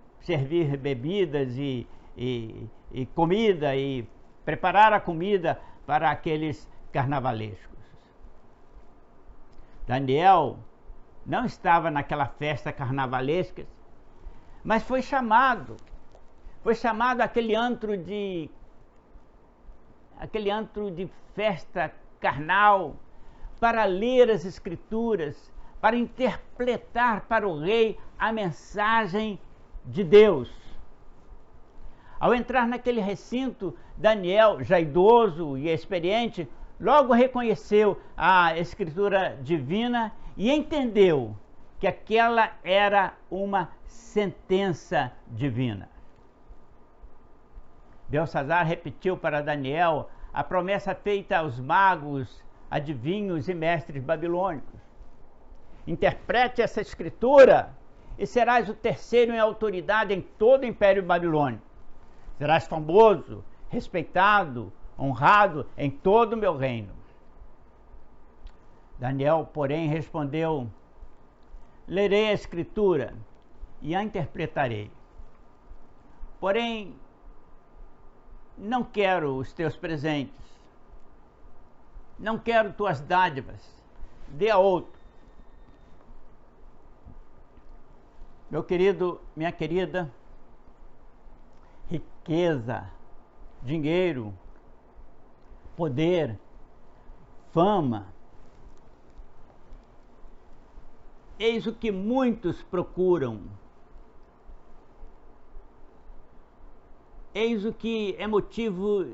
bebidas e comida e preparar a comida para aqueles carnavalescos. Daniel não estava naquela festa carnavalesca, mas foi chamado àquele antro de festa carnal para ler as escrituras, para interpretar para o rei a mensagem de Deus. Ao entrar naquele recinto, Daniel, já idoso e experiente, logo reconheceu a escritura divina e entendeu que aquela era uma sentença divina. Belsazar repetiu para Daniel a promessa feita aos magos, adivinhos e mestres babilônicos. Interprete essa escritura e serás o terceiro em autoridade em todo o Império Babilônico. Serás famoso, respeitado, honrado em todo o meu reino. Daniel, porém, respondeu: lerei a escritura e a interpretarei. Porém, não quero os teus presentes, não quero tuas dádivas, dê a outro. Meu querido, minha querida, riqueza, dinheiro, poder, fama, eis o que muitos procuram. Eis o que é motivo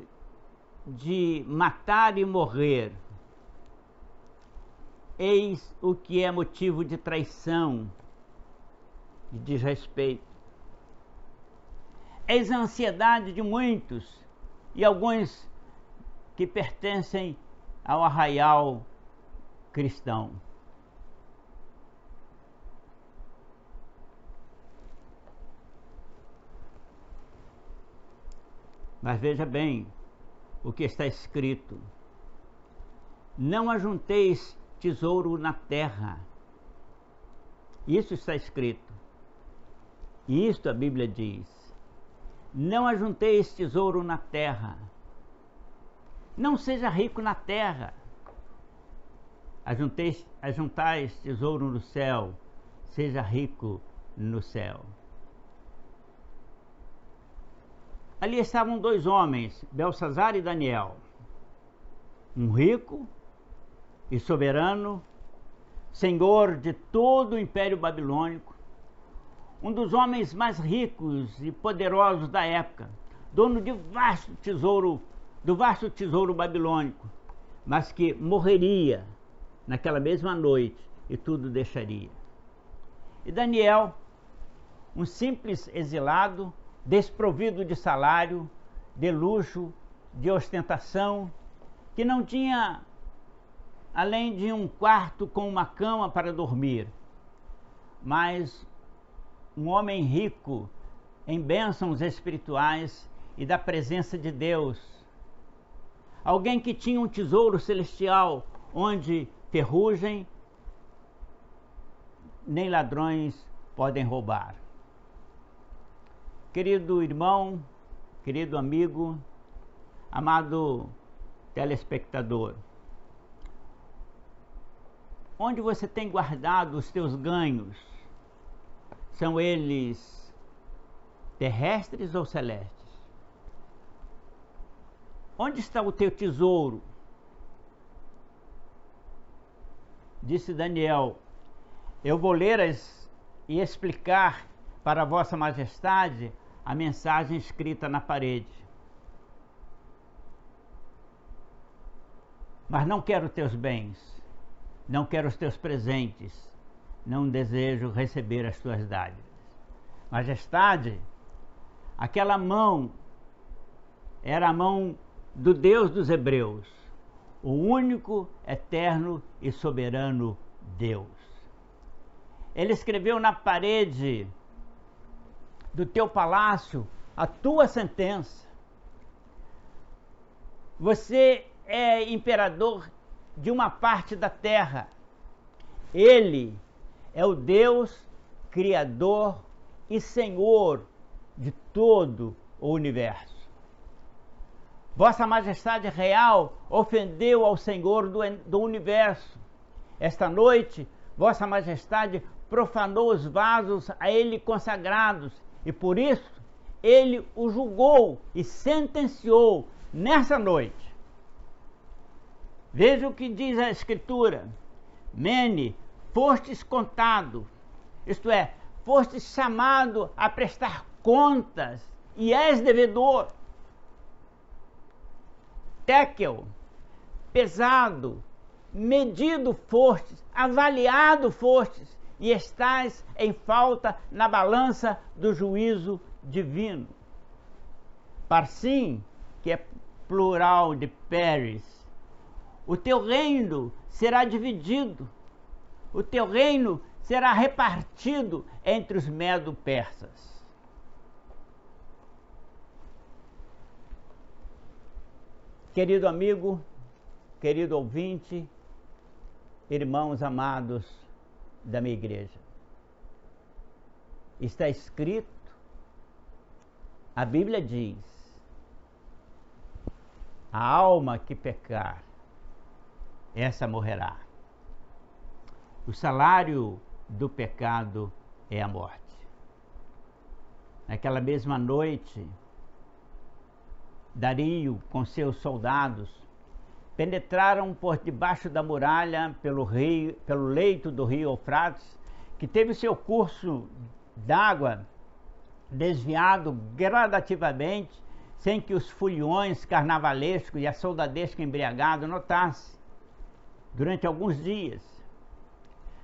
de matar e morrer. Eis o que é motivo de traição e desrespeito. Eis a ansiedade de muitos e alguns que pertencem ao arraial cristão. Mas veja bem o que está escrito: não ajunteis tesouro na terra. Isso está escrito. E isto a Bíblia diz: não ajunteis tesouro na terra. Não seja rico na terra. Ajuntais tesouro no céu. Seja rico no céu. Ali estavam dois homens, Belsazar e Daniel. Um rico e soberano, senhor de todo o Império Babilônico, um dos homens mais ricos e poderosos da época, dono de do vasto tesouro babilônico, mas que morreria naquela mesma noite e tudo deixaria. E Daniel, um simples exilado, desprovido de salário, de luxo, de ostentação, que não tinha além de um quarto com uma cama para dormir, mas um homem rico em bênçãos espirituais e da presença de Deus, alguém que tinha um tesouro celestial onde ferrugem nem ladrões podem roubar. Querido irmão, querido amigo, amado telespectador, onde você tem guardado os teus ganhos? São eles terrestres ou celestes? Onde está o teu tesouro? Disse Daniel: eu vou ler e explicar para Vossa Majestade a mensagem escrita na parede. Mas não quero teus bens, não quero os teus presentes, não desejo receber as tuas dádivas. Majestade, aquela mão era a mão do Deus dos Hebreus, o único, eterno e soberano Deus. Ele escreveu na parede do teu palácio a tua sentença. Você é imperador de uma parte da terra. Ele é o Deus Criador e Senhor de todo o universo. Vossa Majestade Real ofendeu ao Senhor do universo. Esta noite, Vossa Majestade profanou os vasos a ele consagrados e por isso ele o julgou e sentenciou nessa noite. Veja o que diz a Escritura: Mene, fostes contado, isto é, fostes chamado a prestar contas e és devedor. Tekel, pesado, medido fostes, avaliado fostes, e estás em falta na balança do juízo divino. Parsim, que é plural de Peres, o teu reino será dividido, o teu reino será repartido entre os medo-persas. Querido amigo, querido ouvinte, irmãos amados da minha igreja, está escrito, a Bíblia diz: a alma que pecar, essa morrerá. O salário do pecado é a morte. Naquela mesma noite, Dario, com seus soldados, penetraram por debaixo da muralha pelo leito do rio Eufrates, que teve seu curso d'água desviado gradativamente, sem que os foliões carnavalescos e a soldadesca embriagada notassem, durante alguns dias.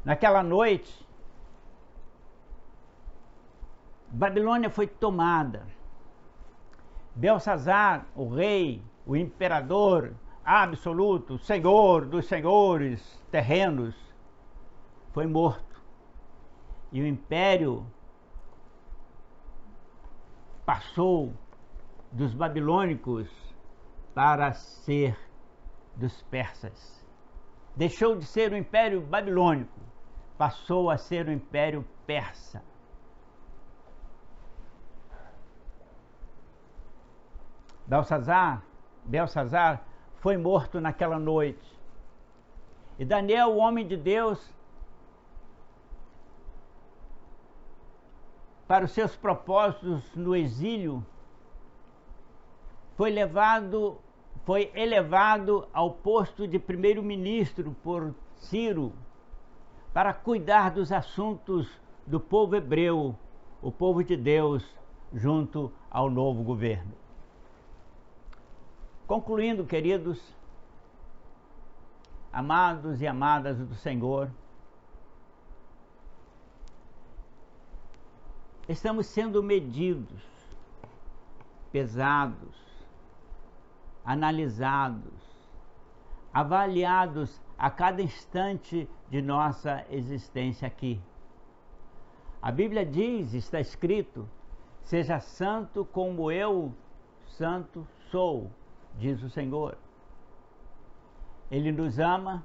Naquela noite, Babilônia foi tomada. Belsazar, o rei, o imperador absoluto, senhor dos senhores terrenos, foi morto. E o império passou dos babilônicos para ser dos persas. Deixou de ser o império babilônico, passou a ser o império persa. Belsazar foi morto naquela noite. E Daniel, o homem de Deus, para os seus propósitos no exílio, foi elevado ao posto de primeiro-ministro por Ciro, para cuidar dos assuntos do povo hebreu, o povo de Deus, junto ao novo governo. Concluindo, queridos, amados e amadas do Senhor, estamos sendo medidos, pesados, analisados, avaliados a cada instante de nossa existência aqui. A Bíblia diz, está escrito: seja santo como eu, santo sou, diz o Senhor. Ele nos ama,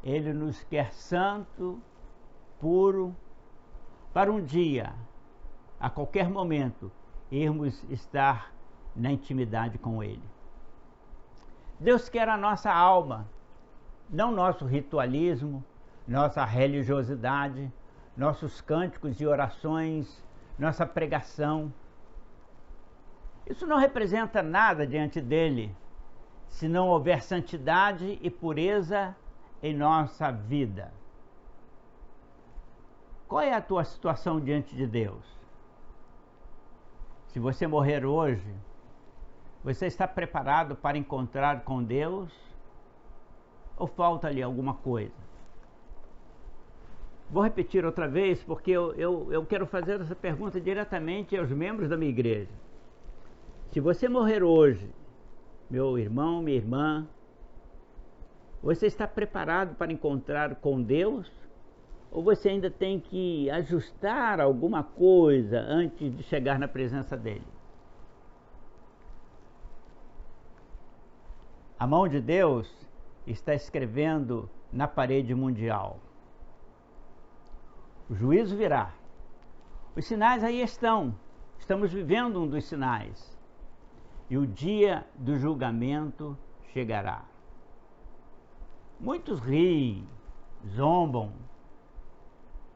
Ele nos quer santo, puro, para um dia a qualquer momento, irmos estar na intimidade com Ele. Deus quer a nossa alma, não nosso ritualismo, nossa religiosidade, nossos cânticos e orações, nossa pregação. Isso não representa nada diante dele, se não houver santidade e pureza em nossa vida. Qual é a tua situação diante de Deus? Se você morrer hoje, você está preparado para encontrar com Deus? Ou falta-lhe alguma coisa? Vou repetir outra vez, porque eu quero fazer essa pergunta diretamente aos membros da minha igreja. Se você morrer hoje, meu irmão, minha irmã, você está preparado para encontrar com Deus? Ou você ainda tem que ajustar alguma coisa antes de chegar na presença dele? A mão de Deus está escrevendo na parede mundial. O juízo virá. Os sinais aí estão. Estamos vivendo um dos sinais. E o dia do julgamento chegará. Muitos riem, zombam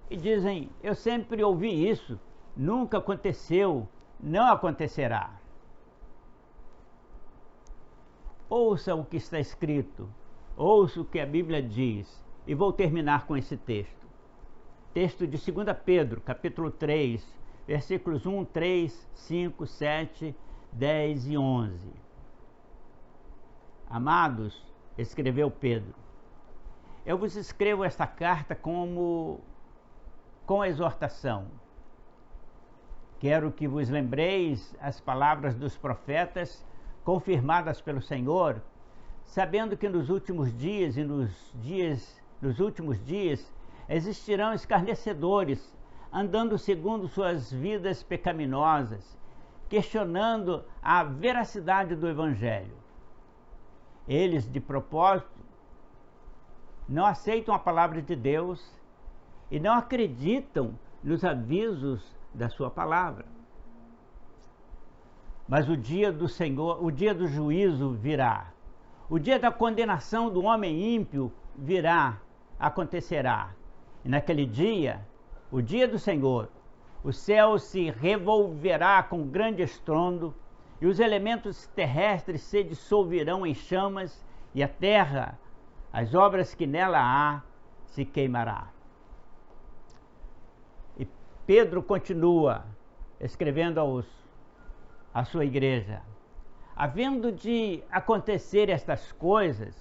e dizem: eu sempre ouvi isso, nunca aconteceu, não acontecerá. Ouça o que está escrito, ouça o que a Bíblia diz, e vou terminar com esse texto. Texto de 2 Pedro, capítulo 3, versículos 1, 3, 5, 7, 10 e 11. Amados, escreveu Pedro, eu vos escrevo esta carta com exortação. Quero que vos lembreis as palavras dos profetas confirmadas pelo Senhor, sabendo que nos últimos dias existirão escarnecedores, andando segundo suas vidas pecaminosas, questionando a veracidade do Evangelho. Eles, de propósito, não aceitam a palavra de Deus e não acreditam nos avisos da sua palavra. Mas o dia do Senhor, o dia do juízo virá. O dia da condenação do homem ímpio acontecerá. E naquele dia, o dia do Senhor, o céu se revolverá com grande estrondo, e os elementos terrestres se dissolverão em chamas, e a terra, as obras que nela há, se queimará. E Pedro continua escrevendo à sua igreja: havendo de acontecer estas coisas,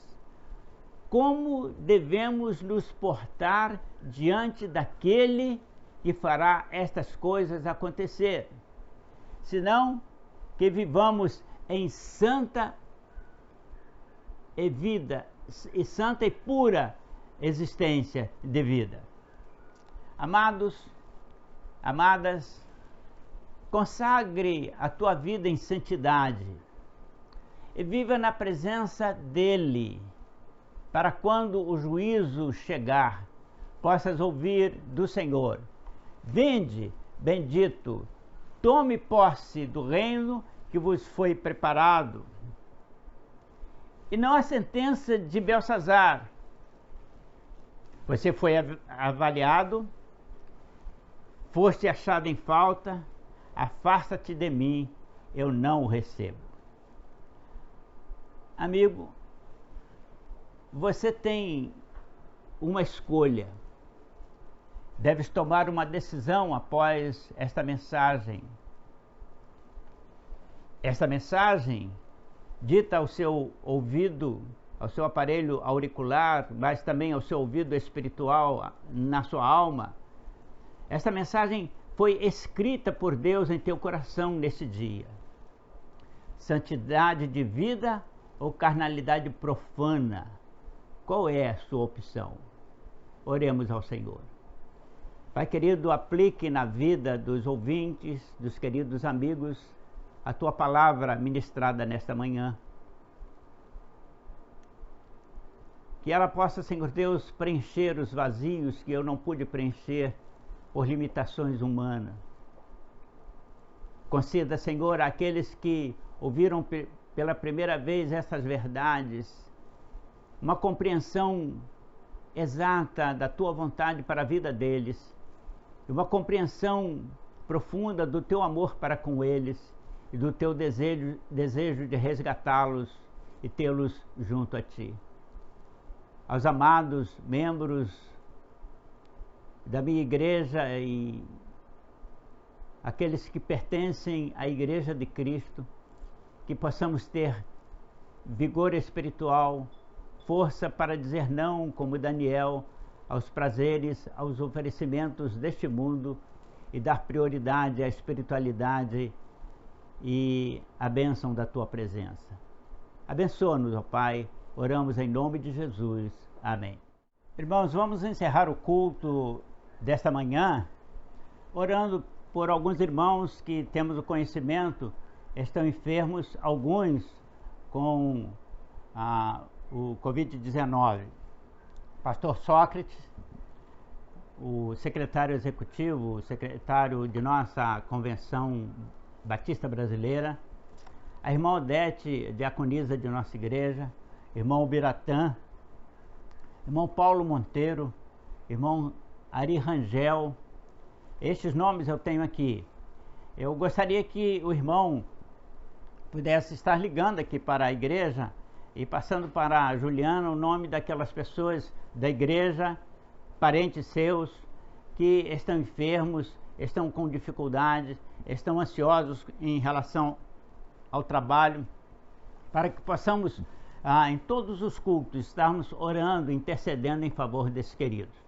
como devemos nos portar diante daquele que fará estas coisas acontecer? Senão que vivamos em santa e pura existência de vida. Amados, amadas, consagre a tua vida em santidade e viva na presença dele, para quando o juízo chegar, possas ouvir do Senhor: vinde, bendito, tome posse do reino que vos foi preparado. E não a sentença de Belsazar: você foi avaliado, foste achado em falta, afasta-te de mim, eu não o recebo. Amigo, você tem uma escolha. Deves tomar uma decisão após esta mensagem. Esta mensagem, dita ao seu ouvido, ao seu aparelho auricular, mas também ao seu ouvido espiritual, na sua alma, esta mensagem foi escrita por Deus em teu coração nesse dia. Santidade de vida ou carnalidade profana? Qual é a sua opção? Oremos ao Senhor. Pai querido, aplique na vida dos ouvintes, dos queridos amigos, a tua palavra ministrada nesta manhã. Que ela possa, Senhor Deus, preencher os vazios que eu não pude preencher por limitações humanas. Conceda, Senhor, àqueles que ouviram pela primeira vez essas verdades, uma compreensão exata da Tua vontade para a vida deles, e uma compreensão profunda do Teu amor para com eles, e do Teu desejo de resgatá-los e tê-los junto a Ti. Aos amados membros da minha igreja e aqueles que pertencem à Igreja de Cristo, que possamos ter vigor espiritual, força para dizer não, como Daniel, aos prazeres, aos oferecimentos deste mundo e dar prioridade à espiritualidade e à bênção da Tua presença. Abençoa-nos, ó Pai, oramos em nome de Jesus. Amém. Irmãos, vamos encerrar o culto desta manhã orando por alguns irmãos que temos o conhecimento, estão enfermos, alguns com o Covid-19. Pastor Sócrates, o secretário executivo, o secretário de nossa Convenção Batista Brasileira, a irmã Odete, diaconisa de nossa igreja, irmão Biratã, irmão Paulo Monteiro, irmão Ari Rangel. Estes nomes eu tenho aqui. Eu gostaria que o irmão pudesse estar ligando aqui para a igreja e passando para a Juliana o nome daquelas pessoas da igreja, parentes seus, que estão enfermos, estão com dificuldades, estão ansiosos em relação ao trabalho, para que possamos, em todos os cultos, estarmos orando, intercedendo em favor desses queridos.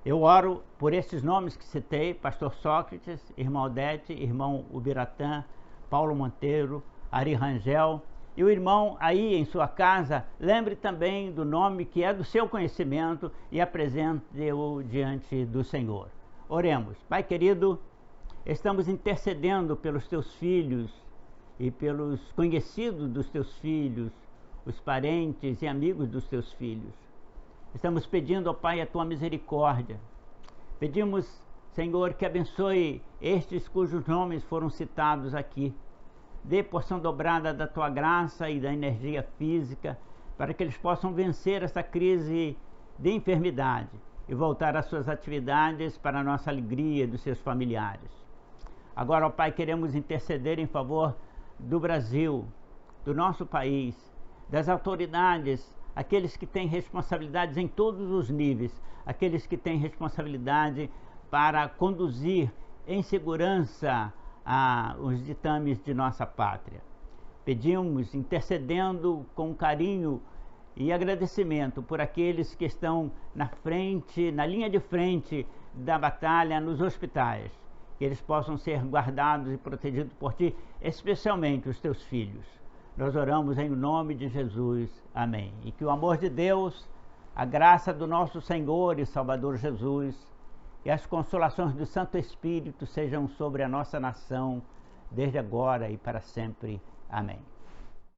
Eu oro por esses nomes que citei: Pastor Sócrates, irmão Odete, irmão Ubiratã, Paulo Monteiro, Ari Rangel. E o irmão aí em sua casa, lembre também do nome que é do seu conhecimento e apresente-o diante do Senhor. Oremos. Pai querido, estamos intercedendo pelos teus filhos e pelos conhecidos dos teus filhos, os parentes e amigos dos teus filhos. Estamos pedindo, ó Pai, a tua misericórdia. Pedimos, Senhor, que abençoe estes cujos nomes foram citados aqui. Dê porção dobrada da tua graça e da energia física, para que eles possam vencer essa crise de enfermidade e voltar às suas atividades para a nossa alegria e dos seus familiares. Agora, ó Pai, queremos interceder em favor do Brasil, do nosso país, das autoridades, aqueles que têm responsabilidades em todos os níveis, aqueles que têm responsabilidade para conduzir em segurança os ditames de nossa pátria. Pedimos, intercedendo com carinho e agradecimento por aqueles que estão na frente, na linha de frente da batalha nos hospitais, que eles possam ser guardados e protegidos por Ti, especialmente os Teus filhos. Nós oramos em nome de Jesus. Amém. E que o amor de Deus, a graça do nosso Senhor e Salvador Jesus e as consolações do Santo Espírito sejam sobre a nossa nação, desde agora e para sempre. Amém.